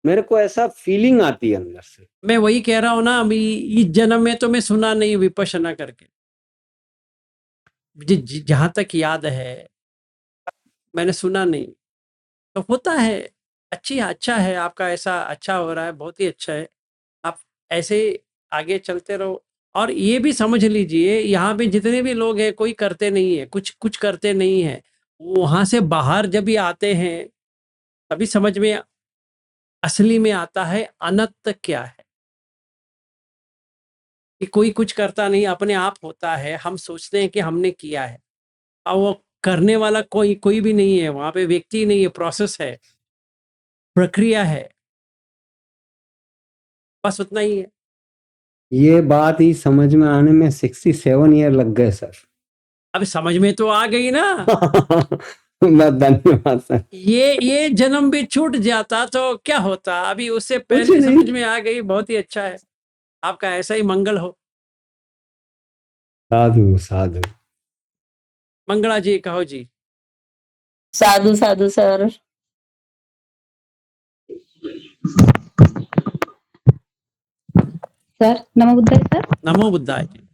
मेरे को ऐसा फीलिंग आती है अंदर से। मैं वही कह रहा हूं ना, अभी इस जन्म में तो मैं सुना नहीं विपश्यना करके। मुझे जहां तक याद है मैंने सुना नहीं। तो होता है, अच्छा है आपका, ऐसा अच्छा हो रहा है, बहुत ही अच्छा है। आप ऐसे आगे चलते रहो। और ये भी समझ लीजिए यहाँ पे जितने भी लोग हैं कोई करते नहीं है, कुछ कुछ करते नहीं है। वहां से बाहर जब भी आते हैं तभी समझ में असली में आता है अनंत क्या है। कि कोई कुछ करता नहीं, अपने आप होता है। हम सोचते हैं कि हमने किया है, और वो करने वाला कोई कोई भी नहीं है वहां पे। व्यक्ति नहीं है, प्रोसेस है, प्रक्रिया है, बस उतना ही है। ये बात ही समझ में आने में 67 ईयर लग गए सर। अब समझ में तो आ गई ना। मैं धन्यवाद सर। ये जन्म भी छूट जाता तो क्या होता, अभी उससे कुछ पहले नहीं। समझ में आ गई, बहुत ही अच्छा है। आपका ऐसा ही मंगल हो। साधु साधु। मंगला जी कहो जी। साधु साधु सर। सर नमो बुद्धाय सर। नमो बुद्धाय जी।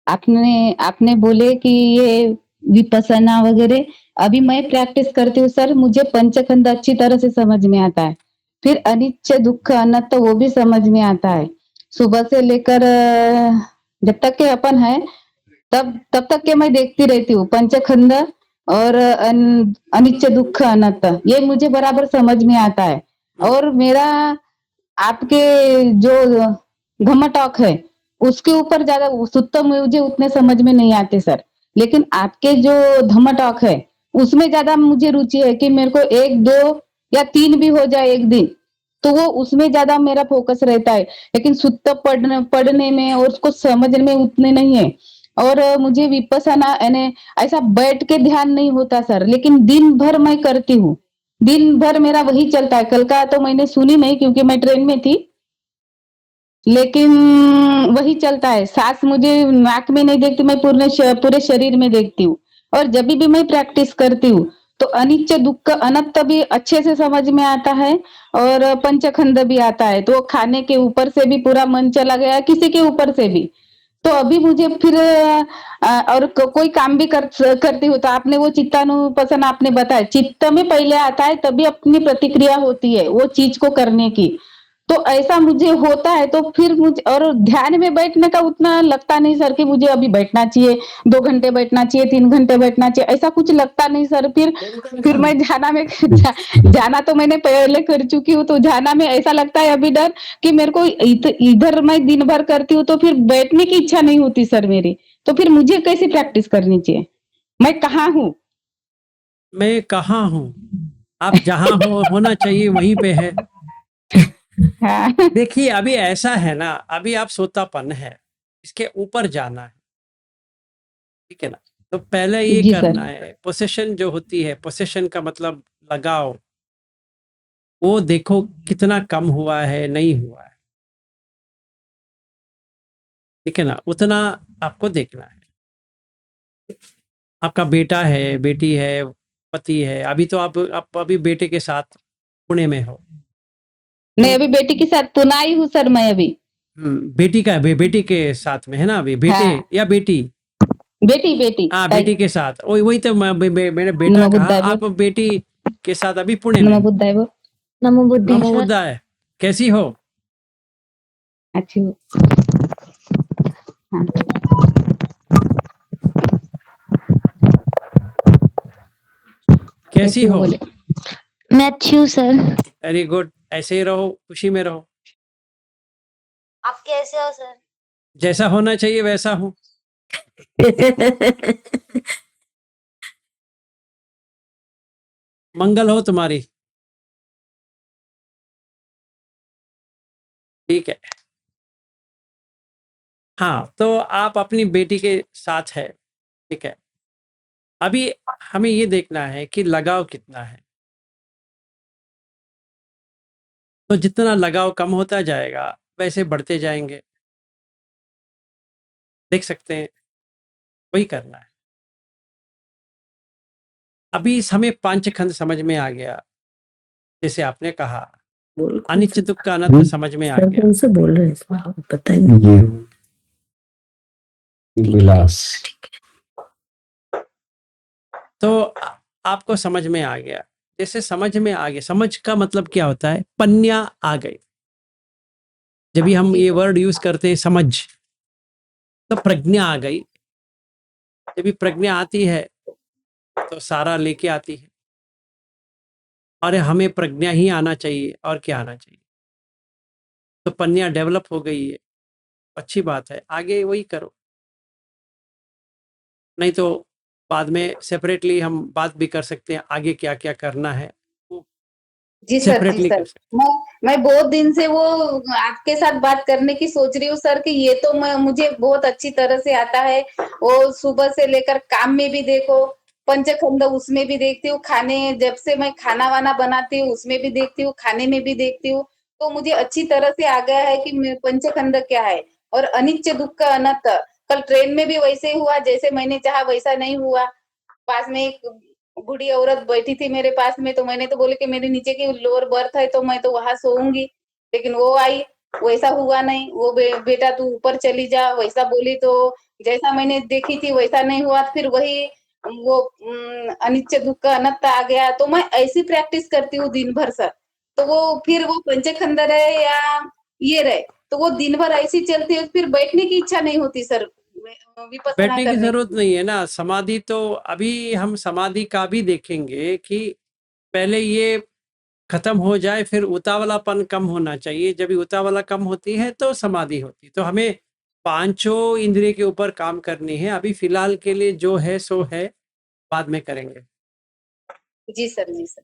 आपने बोले कि ये विपස්සना वगैरह, अभी मैं प्रैक्टिस करती हूँ सर, मुझे पंचखंड अच्छी तरह से समझ में आता है, फिर अनित्य दुख अनंत वो भी समझ में आता है। सुबह से लेकर जब तक के अपन है तब तक के मैं देखती रहती हूँ पंचखंड और अनित्य दुख अनंत, ये मुझे बराबर समझ में आता है। और मेरा आपके जो धम्म टॉक है उसके ऊपर ज्यादा सुत्त मुझे उतने समझ में नहीं आते सर, लेकिन आपके जो धम्म टॉक है उसमें ज्यादा मुझे रुचि है कि मेरे को 1, 2 या 3 भी हो जाए एक दिन, तो वो उसमें ज्यादा मेरा फोकस रहता है। लेकिन सुत्त पढ़ने में और उसको समझने में उतने नहीं है। और मुझे विपස්සना यानी ऐसा बैठ के ध्यान नहीं होता सर, लेकिन दिन भर मैं करती हूँ, दिन भर मेरा वही चलता है। कल का तो मैंने सुनी नहीं क्योंकि मैं ट्रेन में थी, लेकिन वही चलता है। सांस मुझे नाक में नहीं देखती, मैं पूरे शरीर में देखती हूँ। और जब भी मैं प्रैक्टिस करती हूँ तो अनित्य दुख अनंत भी अच्छे से समझ में आता है और पंचखंड भी आता है। तो खाने के ऊपर से भी पूरा मन चला गया, किसी के ऊपर से भी। तो अभी मुझे फिर और कोई काम भी करती हूँ तो आपने वो चित्तानुपसन आपने बताया, चित्त में पहले आता है तभी अपनी प्रतिक्रिया होती है वो चीज को करने की। तो ऐसा मुझे होता है तो फिर मुझे और ध्यान में बैठने का उतना लगता नहीं सर कि मुझे अभी बैठना चाहिए, 2 घंटे बैठना चाहिए, 3 घंटे बैठना चाहिए, ऐसा कुछ लगता नहीं सर। फिर मैं जाना तो मैंने पहले कर चुकी हूँ, तो जाना में ऐसा लगता है अभी डर कि मेरे को इधर मैं दिन भर करती हूँ तो फिर बैठने की इच्छा नहीं होती सर मेरी। तो फिर मुझे कैसी प्रैक्टिस करनी चाहिए? मैं कहाँ हूँ? मैं कहाँ हूँ? आप जहाँ होना चाहिए वहीं पे है। हाँ। देखिए अभी ऐसा है ना, अभी आप सोतापन है, इसके ऊपर जाना है, ठीक है ना। तो पहले ये जी सर। करना है, पोसेशन जो होती है, पोसेशन का मतलब लगाओ, वो देखो कितना कम हुआ है, नहीं हुआ है, ठीक है ना, उतना आपको देखना है। आपका बेटा है, बेटी है, पति है, अभी तो आप अभी बेटे के साथ पुणे में हो। मैं अभी बेटी के साथ पुणे आई हूँ सर, मैं अभी। बेटी के साथ में है ना अभी, बेटे हाँ। या बेटी? बेटी हाँ बेटी के साथ, वही तो मैंने बेटा नमो कहा, बुद्धाय आप बेटी के साथ अभी पुणे में नमो हो। बुद्धाय वो नमो बुद्धि नमो सर। बुद्धाय, कैसी हो? अच्छी हो। हाँ। कैसी हो? बोले मैं अच्छी हूँ सर। वेरी गुड, ऐसे ही रहो, खुशी में रहो, आप कैसे हो सर? जैसा होना चाहिए वैसा हो। मंगल हो तुम्हारी। ठीक है। हाँ तो आप अपनी बेटी के साथ है, ठीक है। अभी हमें ये देखना है कि लगाव कितना है। तो जितना लगाव कम होता जाएगा वैसे बढ़ते जाएंगे, देख सकते हैं, वही करना है। अभी हमें पंचखंड समझ में आ गया, जैसे आपने कहा, अनित्य दुख का अनंत समझ में आ गया। से बोल रहे हैं बताइए। विलास। तो आपको समझ में आ गया, जैसे समझ में आ गया, समझ का मतलब क्या होता है? पन्या आ गई। जब भी हम ये वर्ड यूज करते हैं समझ, तो प्रज्ञा आ गई। जब भी प्रज्ञा आती है तो सारा लेके आती है, और हमें प्रज्ञा ही आना चाहिए, और क्या आना चाहिए। तो पन्या डेवलप हो गई है, अच्छी बात है, आगे वही करो। नहीं तो बाद में सेपरेटली हम बात भी कर सकते हैं, आगे क्या क्या करना है जी सर, जी सेपरेटली सर। कर सकते हैं। मैं बहुत दिन से वो आपके साथ बात करने की सोच रही हूँ सर कि ये तो मुझे बहुत अच्छी तरह से आता है। वो सुबह से लेकर काम में भी देखो, पंचखंड उसमें भी देखती हूँ, खाने जब से मैं खाना वाना बनाती हूँ उसमें भी देखती हूँ, खाने में भी देखती हूँ। तो मुझे अच्छी तरह से आ गया है कि पंचखंड क्या है और अनित्य दुख अनंत। कल ट्रेन में भी वैसे ही हुआ, जैसे मैंने चाहा वैसा नहीं हुआ। पास में एक बूढ़ी औरत बैठी थी मेरे पास में, तो मैंने तो बोले कि मेरे नीचे की लोअर बर्थ है तो मैं तो वहां सोऊंगी, लेकिन वो आई, वैसा हुआ नहीं। वो बेटा तू ऊपर चली जा वैसा बोली, तो जैसा मैंने देखी थी वैसा नहीं हुआ। फिर वही वो अनित्य दुख का अनंत आ गया। तो मैं ऐसी प्रैक्टिस करती हूँ दिन भर सर। तो वो फिर वो पंचखंड रहे या ये रहे, तो वो दिन भर ऐसी चलती है, फिर बैठने की इच्छा नहीं होती सर विपස්සना बैठने की करने जरूरत की। नहीं है ना। समाधि तो अभी हम समाधि का भी देखेंगे कि पहले ये खत्म हो जाए, फिर उतावलापन कम होना चाहिए। जब उतावला कम होती है तो समाधि होती है। तो हमें पांचों इंद्रिय के ऊपर काम करनी है। अभी फिलहाल के लिए जो है सो है, बाद में करेंगे। जी सर, जी सर,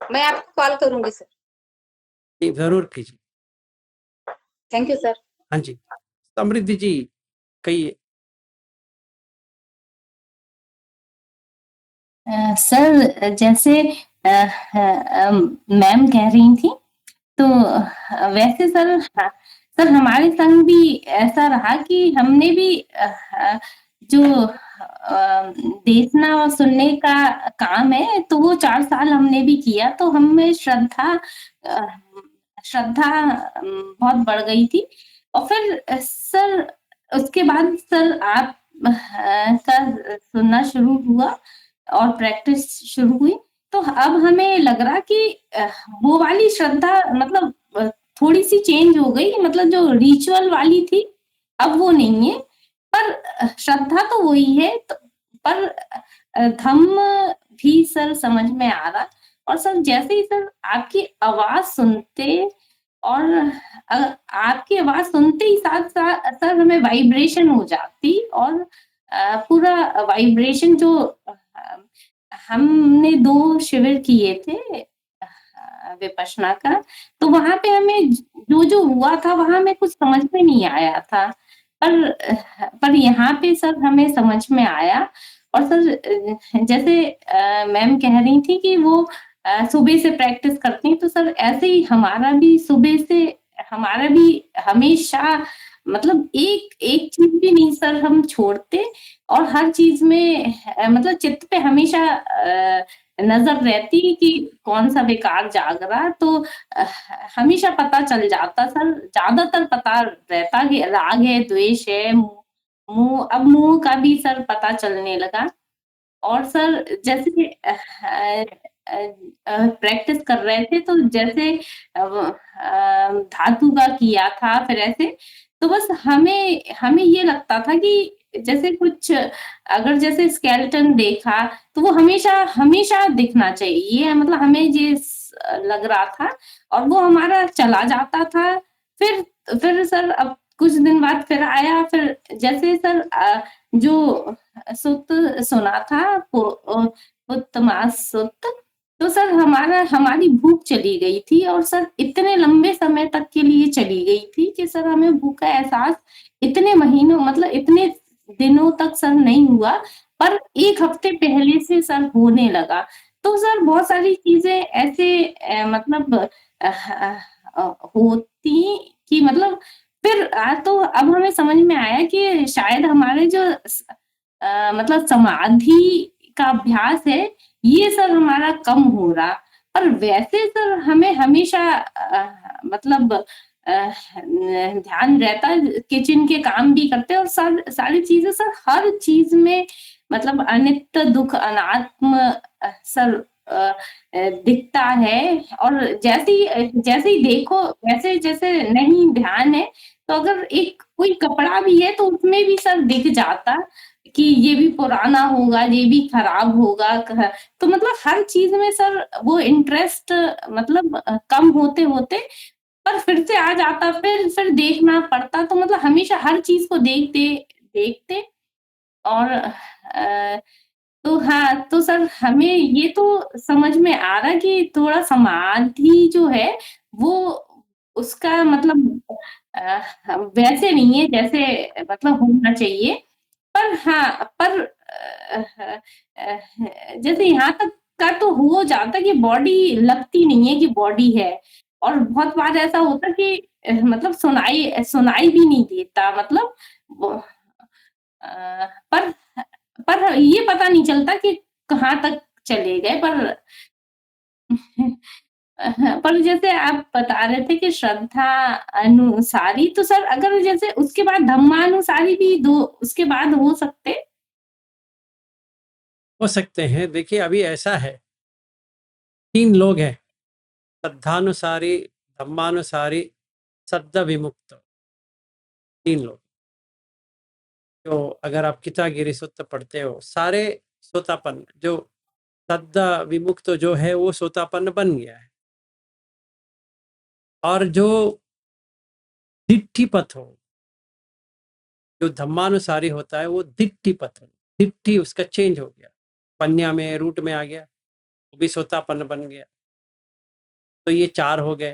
मैं आपको कॉल करूंगी सर। जी, जरूर कीजिए। Thank you sir. हाँ जी, समृद्धि जी कहिए। सर जैसे मैम कह रही थी, तो वैसे सर, सर हमारे संग भी ऐसा रहा कि हमने भी जो देखना और सुनने का काम है, तो वो 4 साल हमने भी किया। तो हमें श्रद्धा बहुत बढ़ गई थी। और फिर सर उसके बाद सर आप का सुनना शुरू हुआ और प्रैक्टिस शुरू हुई, तो अब हमें लग रहा कि वो वाली श्रद्धा मतलब थोड़ी सी चेंज हो गई। मतलब जो रिचुअल वाली थी अब वो नहीं है, पर श्रद्धा तो वही है। तो पर धम्म भी सर समझ में आ रहा। और सर जैसे ही सर आपकी आवाज सुनते, और आपकी आवाज सुनते ही साथ साथ सर हमें वाइब्रेशन हो जाती। और पूरा वाइब्रेशन जो हमने 2 शिविर किए थे विपश्यना का, तो वहां पे हमें जो जो हुआ था वहां में कुछ समझ में नहीं आया था, पर यहाँ पे सर हमें समझ में आया। और सर जैसे मैम कह रही थी कि वो सुबह से प्रैक्टिस करती हैं, तो सर ऐसे ही हमारा भी सुबह से, हमारा भी हमेशा मतलब एक एक चीज भी नहीं सर हम छोड़ते। और हर चीज में मतलब चित्त पे हमेशा नजर रहती कि कौन सा विकार जाग रहा। तो हमेशा पता चल जाता सर, ज्यादातर पता रहता कि राग है, द्वेष है, मोह, अब मोह का भी सर पता चलने लगा। और सर जैसे प्रैक्टिस कर रहे थे, तो जैसे धातु का किया था, फिर ऐसे तो बस हमें हमें ये लगता था कि जैसे कुछ अगर जैसे स्केलेटन देखा तो वो हमेशा हमेशा दिखना चाहिए, ये मतलब हमें ये लग रहा था। और वो हमारा चला जाता था। फिर सर अब कुछ दिन बाद फिर आया। फिर जैसे सर जो सुत सुना था उत्तमास सुत, तो सर हमारी भूख चली गई थी। और सर इतने लंबे समय तक के लिए चली गई थी कि सर हमें भूख का एहसास इतने महीनों मतलब इतने दिनों तक सर नहीं हुआ, पर 1 हफ्ते पहले से सर होने लगा। तो सर बहुत सारी चीजें ऐसे मतलब होती कि मतलब फिर तो अब हमें समझ में आया कि शायद हमारे जो मतलब समाधि का अभ्यास है, ये सर हमारा कम हो रहा। पर वैसे सर हमें हमेशा मतलब ध्यान रहता है, किचन के काम भी करते हैं और सारी चीजें सर हर चीज में मतलब अनित्य दुख अनात्म सर दिखता है। और जैसे ही देखो वैसे जैसे नहीं ध्यान है, तो अगर एक कोई कपड़ा भी है तो उसमें भी सर दिख जाता कि ये भी पुराना होगा, ये भी खराब होगा। तो मतलब हर चीज में सर वो इंटरेस्ट मतलब कम होते होते पर फिर से आ जाता, फिर देखना पड़ता। तो मतलब हमेशा हर चीज को देखते देखते और तो हाँ, तो सर हमें ये तो समझ में आ रहा कि थोड़ा समाधि जो है वो उसका मतलब वैसे नहीं है जैसे मतलब होना चाहिए। पर हाँ, पर जैसे यहाँ तक का तो हो जाता कि बॉडी लगती नहीं है कि बॉडी है। और बहुत बार ऐसा होता कि मतलब सुनाई भी नहीं देता, मतलब वो पर ये पता नहीं चलता कि कहाँ तक चले गए। पर जैसे आप बता रहे थे कि श्रद्धा अनुसारी, तो सर अगर जैसे उसके बाद धम्मानुसारी भी दो उसके बाद हो सकते हैं। देखिए अभी ऐसा है, 3 लोग हैं, श्रद्धानुसारी, धम्मानुसारी, सद्ध विमुक्त, 3 लोग। जो अगर आप कितागिरी सूत्र पढ़ते हो, सारे सोतापन्न, जो सद्ध विमुक्त जो है वो सोतापन्न बन गया है। और जो दिट्ठीपथ हो, जो धम्मानुसारी होता है, वो दिट्ठीपथ हो, दिट्ठी उसका चेंज हो गया, पन्या में रूट में आ गया, वो भी सोतापन्न बन गया। तो ये 4 हो गए,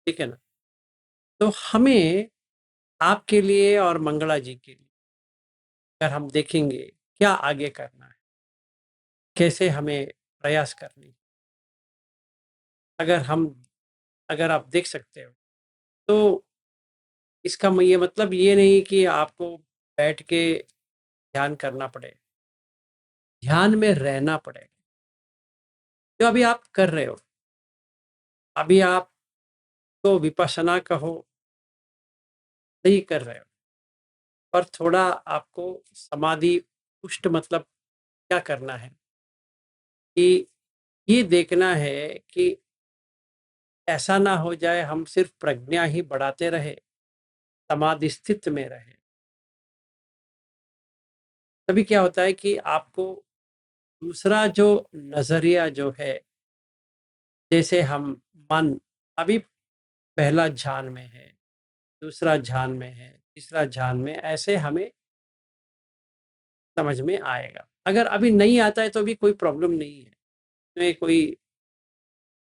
ठीक है ना। तो हमें आपके लिए और मंगला जी के लिए अगर हम देखेंगे क्या आगे करना है, कैसे हमें प्रयास करनी, अगर आप देख सकते हो तो इसका ये मतलब ये नहीं कि आपको बैठ के ध्यान करना पड़े, ध्यान में रहना पड़ेगा। जो अभी आप कर रहे हो, अभी आप तो विपश्यना कहो, नहीं कर रहे हो, पर थोड़ा आपको समाधि पुष्ट मतलब क्या करना है कि ये देखना है कि ऐसा ना हो जाए हम सिर्फ प्रज्ञा ही बढ़ाते रहे, समाधि स्थित में रहे। तभी क्या होता है कि आपको दूसरा जो नजरिया जो है, जैसे हम मन अभी पहला ध्यान में है, दूसरा ध्यान में है, तीसरा ध्यान में, ऐसे हमें समझ में आएगा। अगर अभी नहीं आता है तो भी कोई प्रॉब्लम नहीं है, इसमें कोई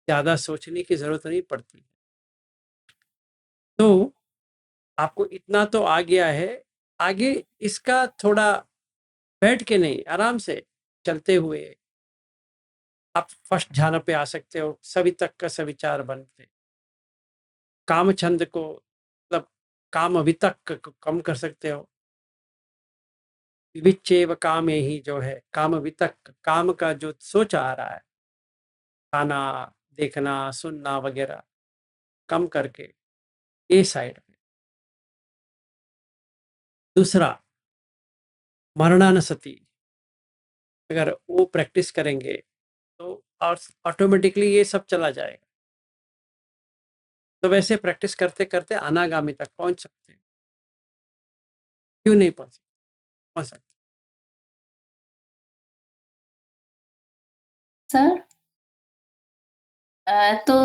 ज़्यादा सोचने की ज़रूरत नहीं पड़ती। तो आपको इतना तो आ गया है, आगे इसका थोड़ा बैठ के नहीं, आराम से चलते हुए आप फर्स्ट ध्यान पे आ सकते हो, सभी तक का सविचार बनते, काम छंद को मतलब काम वितक को कम कर सकते हो। विविच्चैव कामे ही जो है काम वितक, काम का जो सोच आ रहा है, खाना, देखना, सुनना वगैरह, कम करके ये साइड पे। दूसरा मरणानुसति, अगर वो प्रैक्टिस करेंगे तो और ऑटोमेटिकली ये सब चला जाएगा। तो वैसे प्रैक्टिस करते करते अनागामी तक पहुंच सकते हैं, क्यों नहीं पहुंच सकते। सर तो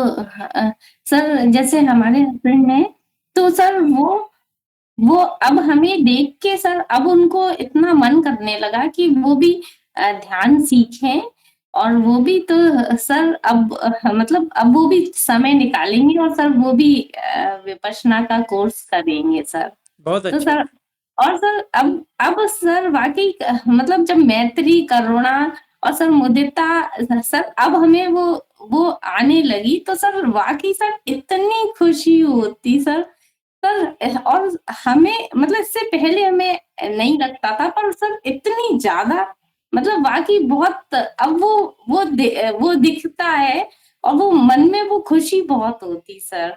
सर जैसे हमारे हस्बैंड हैं, तो सर वो अब हमें देख के सर अब उनको इतना मन करने लगा कि वो भी ध्यान सीखें। और वो भी तो सर अब मतलब अब वो भी समय निकालेंगे और सर वो भी विपश्यना का कोर्स करेंगे सर। बहुत तो अच्छा। सर और सर अब सर वाकई मतलब जब मैत्री, करुणा और सर मुदिता सर अब हमें वो आने लगी, तो सर वाकई सर इतनी खुशी होती सर। और हमें मतलब इससे पहले हमें नहीं लगता था, पर सर इतनी ज्यादा मतलब वाकई बहुत अब वो दिखता है और वो मन में वो खुशी बहुत होती सर।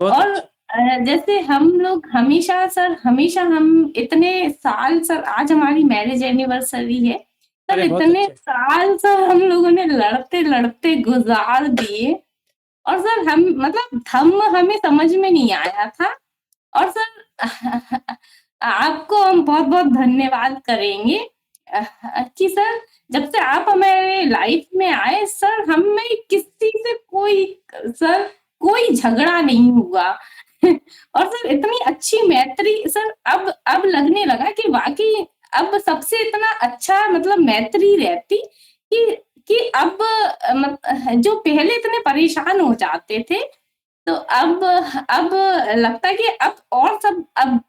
बहुत और अच्छा। जैसे हम लोग हमेशा हम इतने साल सर, आज हमारी मैरिज एनिवर्सरी है सर, अरे बहुत इतने अच्छे। साल सर हम लोगों ने लड़ते लड़ते गुजार दिए। और सर हम मतलब धम्म हमें समझ में नहीं आया था। और सर आपको हम बहुत बहुत धन्यवाद करेंगे कि सर जब से आप हमारे लाइफ में आए सर, हमें किसी से कोई झगड़ा नहीं हुआ। और सर इतनी अच्छी मैत्री सर अब लगने लगा कि वाकई अब सबसे इतना अच्छा मतलब मैत्री रहती कि कि अब जो पहले इतने परेशान हो जाते थे, तो अब लगता है कि अब और सब अब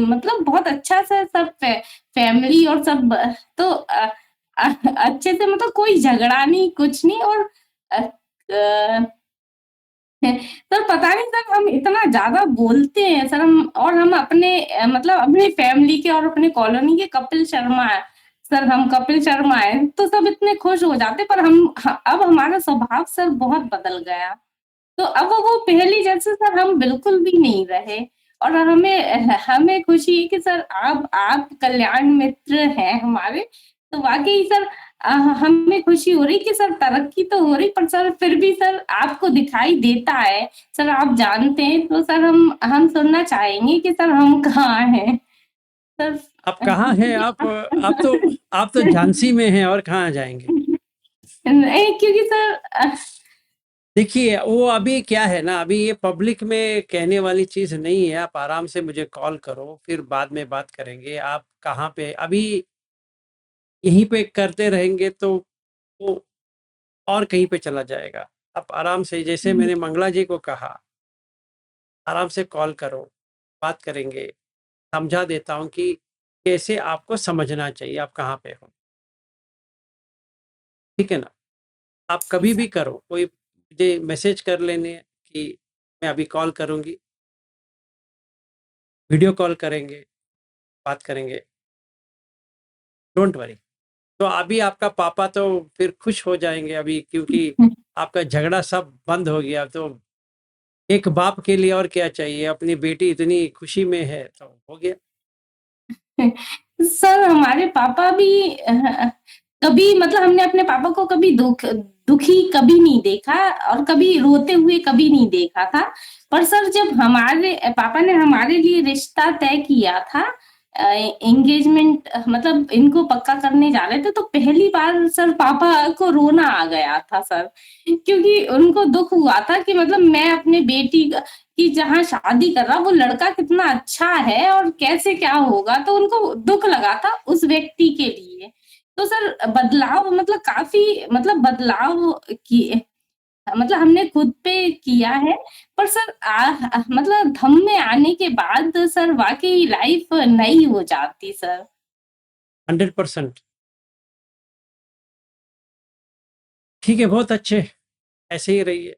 मतलब बहुत अच्छा से सब फैमिली और सब तो अच्छे से मतलब कोई झगड़ा नहीं, कुछ नहीं। और सर पता नहीं सर हम इतना ज़्यादा बोलते हैं सर, हम अपने मतलब अपनी फैमिली के और अपने कॉलोनी के कपिल शर्मा सर, हम कपिल शर्मा हैं तो सब इतने खुश हो जाते, पर अब हमारा स्वभाव सर बहुत बदल गया। तो अब वो पहली जैसे सर हम बिल्कुल भी नहीं रहे। और हमें खुशी है कि सर आप कल्याण मित्र हैं हमारे, तो वाकई सर हमें खुशी हो रही कि सर तरक्की तो हो रही, पर सर फिर भी सर आपको दिखाई देता है सर, आप जानते हैं, तो सर हम सुनना चाहेंगे कि सर हम कहाँ हैं सर। आप कहाँ हैं? आप तो झांसी में हैं, और कहाँ जाएंगे? नहीं, क्योंकि सर देखिए, वो अभी क्या है ना, अभी ये पब्लिक में कहने वाली चीज़ नहीं है। आप आराम से मुझे कॉल करो, फिर बाद में बात करेंगे। आप कहाँ पे अभी यहीं पे करते रहेंगे तो वो और कहीं पे चला जाएगा। आप आराम से, जैसे मैंने मंगला जी को कहा, आराम से कॉल करो, बात करेंगे। समझा देता हूँ कि कैसे आपको समझना चाहिए, आप कहाँ पे हो। ठीक है ना? आप कभी भी करो, कोई मुझे मैसेज कर लेने कि मैं अभी कॉल करूँगी, वीडियो कॉल करेंगे, बात करेंगे, डोंट वरी। तो अभी आपका पापा तो फिर खुश हो जाएँगे अभी, क्योंकि आपका झगड़ा सब बंद हो गया। तो एक बाप के लिए और क्या चाहिए? अपनी बेटी इतनी खुशी में है तो हो गया। सर हमारे पापा भी कभी मतलब हमने अपने पापा को कभी दुखी कभी नहीं देखा, और कभी रोते हुए कभी नहीं देखा था। पर सर जब हमारे पापा ने हमारे लिए रिश्ता तय किया था, एंगेजमेंट मतलब इनको पक्का करने जा रहे थे, तो पहली बार सर पापा को रोना आ गया था सर, क्योंकि उनको दुख हुआ था कि मतलब मैं अपने बेटी कि जहाँ शादी कर रहा वो लड़का कितना अच्छा है और कैसे क्या होगा, तो उनको दुख लगा था उस व्यक्ति के लिए। तो सर बदलाव मतलब काफ़ी मतलब बदलाव किए मतलब हमने खुद पे किया है। पर सर मतलब धम में आने के बाद सर वाक़ई लाइफ़ नई हो जाती सर। 100% ठीक है, बहुत अच्छे, ऐसे ही रहिए।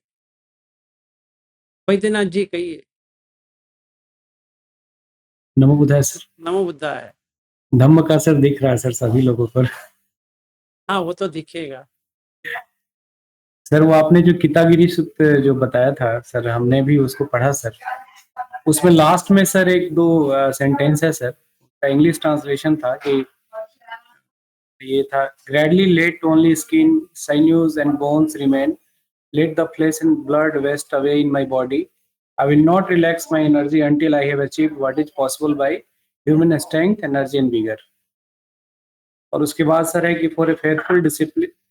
वैद्यनाथ जी कहिए। नमो बुद्धाय सर। नमो बुद्धाय। धम्म का असर दिख रहा है सर सभी लोगों पर। हाँ, वो तो दिखेगा। सर वो आपने जो कितागिरी सूत्र जो बताया था सर, हमने भी उसको पढ़ा सर। उसमें लास्ट में सर एक दो सेंटेंस है सर, इंग्लिश ट्रांसलेशन था कि ये था, greedily let only skin sinews and bones remain, let the flesh and blood waste away in my body. I will not relax my energy until I have achieved what is possible by human strength, energy and vigor. और उसके बाद sir है कि for a faithful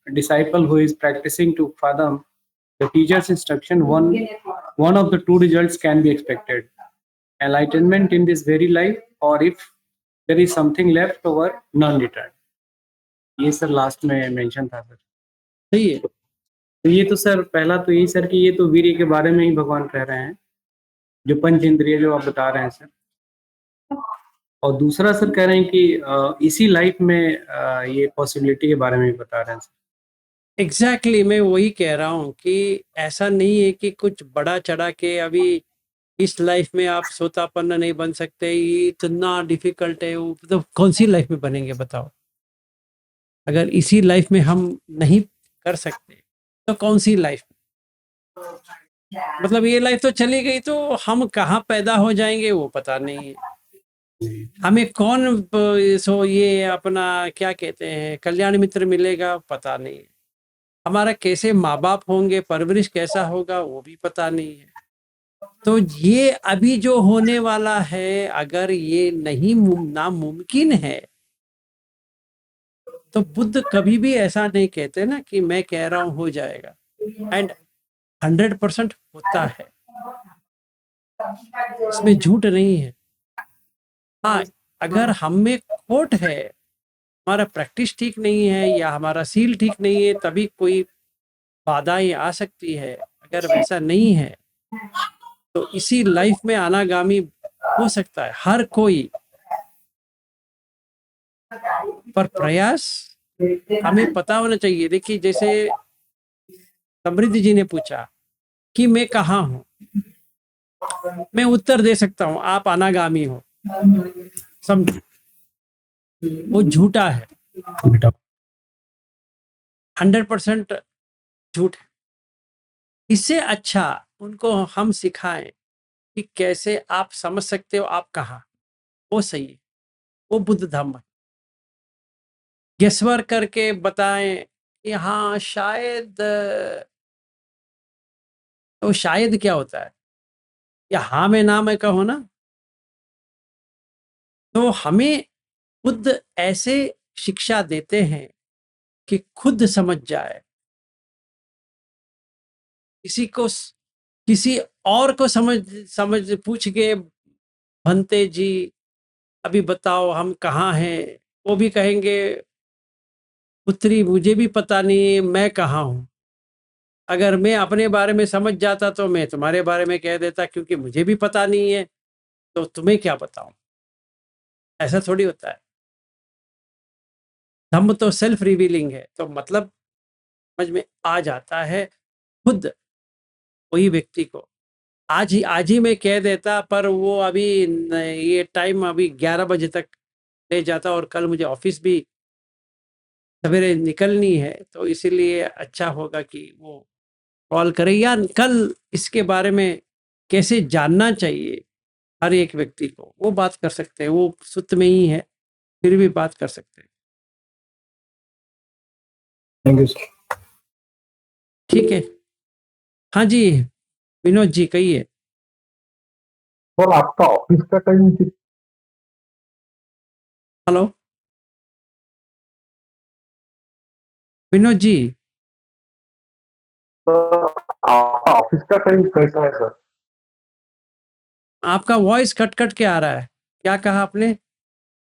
disciple who is practicing to fathom the teacher's instruction, one of the two results can be expected: enlightenment in this very life, or if there is something left over, none returned. ये sir last में mention था sir. सही है। तो ये तो sir पहला तो यही सर कि ये तो वीर्य के बारे में ही भगवान कह रहे हैं, जो पंच इंद्रिय जो आप बता रहे हैं सर। और दूसरा सर कह रहे हैं कि इसी लाइफ में ये पॉसिबिलिटी के बारे में भी बता रहे हैं सर। एग्जैक्टली मैं वही कह रहा हूँ कि ऐसा नहीं है कि कुछ बड़ा चढ़ा के अभी इस लाइफ में आप सोतापन्न नहीं बन सकते, ये इतना डिफिकल्ट है, वो तो कौन सी लाइफ में बनेंगे बताओ? अगर इसी लाइफ में हम नहीं कर सकते तो कौन सी लाइफ? मतलब ये लाइफ तो चली गई, तो हम कहाँ पैदा हो जाएंगे वो पता नहीं है। हमें कौन ये अपना क्या कहते हैं कल्याण मित्र मिलेगा पता नहीं है। हमारा कैसे माँ बाप होंगे, परवरिश कैसा होगा वो भी पता नहीं है। तो ये अभी जो होने वाला है, अगर ये नहीं नामुमकिन है, तो बुद्ध कभी भी ऐसा नहीं कहते ना कि मैं कह रहा हूं हो जाएगा। एंड 100% होता है, इसमें झूठ नहीं है। हाँ, अगर हम में खोट है हमारा प्रैक्टिस ठीक नहीं है या हमारा सील ठीक नहीं है, तभी कोई बाधाएं आ सकती है। अगर वैसा नहीं है तो इसी लाइफ में अनागामी हो सकता है हर कोई, पर प्रयास हमें पता होना चाहिए। देखिए, जैसे समृद्धि जी ने पूछा कि मैं कहाँ हूं, मैं उत्तर दे सकता हूं आप अनागामी हो, समझो वो झूठा है, 100% झूठ है। इससे अच्छा उनको हम सिखाएं कि कैसे आप समझ सकते हो आप कहाँ, वो सही है, वो बुद्ध धम्म है। गेसवर करके बताएं कि हाँ शायद, तो शायद क्या होता है, या हाँ में ना में कहो ना, तो हमें बुद्ध ऐसे शिक्षा देते हैं कि खुद समझ जाए। किसी और को समझ पूछ के, भंते जी अभी बताओ हम कहाँ हैं, वो भी कहेंगे पुत्री मुझे भी पता नहीं मैं कहाँ हूँ। अगर मैं अपने बारे में समझ जाता तो मैं तुम्हारे बारे में कह देता, क्योंकि मुझे भी पता नहीं है तो तुम्हें क्या बताऊं। ऐसा थोड़ी होता है। धम्म तो सेल्फ रिवीलिंग है, तो मतलब समझ में आ जाता है खुद वही व्यक्ति को। आज ही मैं कह देता, पर वो अभी ये टाइम अभी 11 बजे तक ले जाता और कल मुझे ऑफिस भी सवेरे निकलनी है, तो इसीलिए अच्छा होगा कि वो कॉल करे, या कल इसके बारे में कैसे जानना चाहिए हर एक व्यक्ति को, वो बात कर सकते हैं। वो सुत में ही है, फिर भी बात कर सकते हैं। Thank you sir. ठीक है, हाँ जी विनोद जी कहिए। सर आपका ऑफिस का टाइम हेलो विनोद जी, आपका ऑफिस का टाइम कैसा है सर? आपका वॉइस कट कट के आ रहा है, क्या कहा आपने?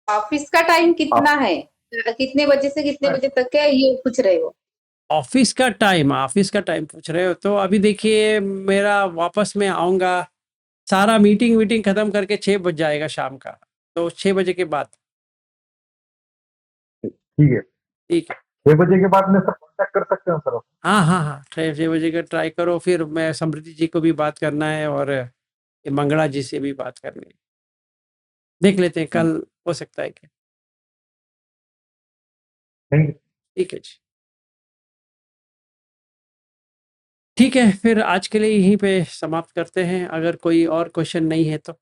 ऑफिस का टाइम कितना है, कितने बजे से कितने बजे तक है, ये पूछ रहे हो? ऑफिस का टाइम पूछ रहे हो, तो अभी देखिए मेरा वापस में आऊंगा, सारा मीटिंग खत्म करके 6 बज जाएगा शाम का, तो 6 बजे के बाद। ठीक है, ठीक है, 6 बजे के बाद में सर कांटेक्ट कर सकते हैं सर? हाँ 6 बजे का ट्राई करो। फिर मैं समृद्धि जी को भी बात करना है और ये मंगला जी से भी बात करनी है, देख लेते हैं कल हो सकता है क्या। Thank you. ठीक है जी, ठीक है, फिर आज के लिए यहीं पे समाप्त करते हैं, अगर कोई और क्वेश्चन नहीं है तो।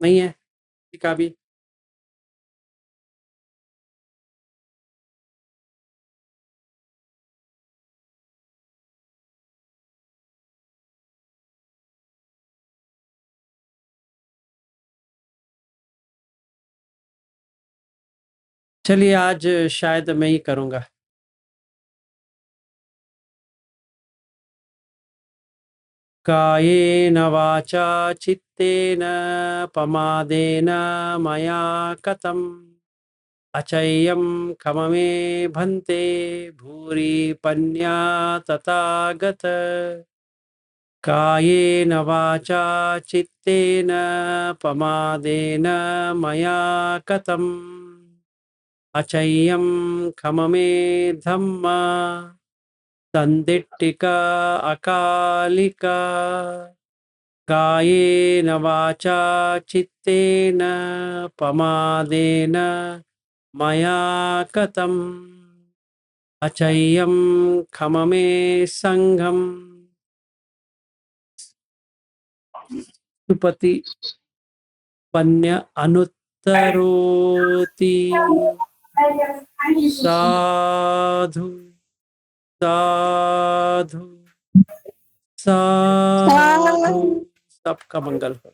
नहीं है ठीक है अभी। चलिए आज शायद मैं ही करूँगा। कायेन वाचा चित्तेन पमादेन मया कतम् अचय्यं खममे भन्ते भूरि पन्या तथागत। कायेन वाचा चित्तेन पमादेन मया कतम् अचय्यं खममे धम्मा संदिट्टिका अकालिका। कायेन वाचा चित्तेन पमादेन मया कतम् अचय्यं खममे संघम्। सुपति पन्य अनुत्तरोति। साधु साधु साधु, सबका मंगल हो।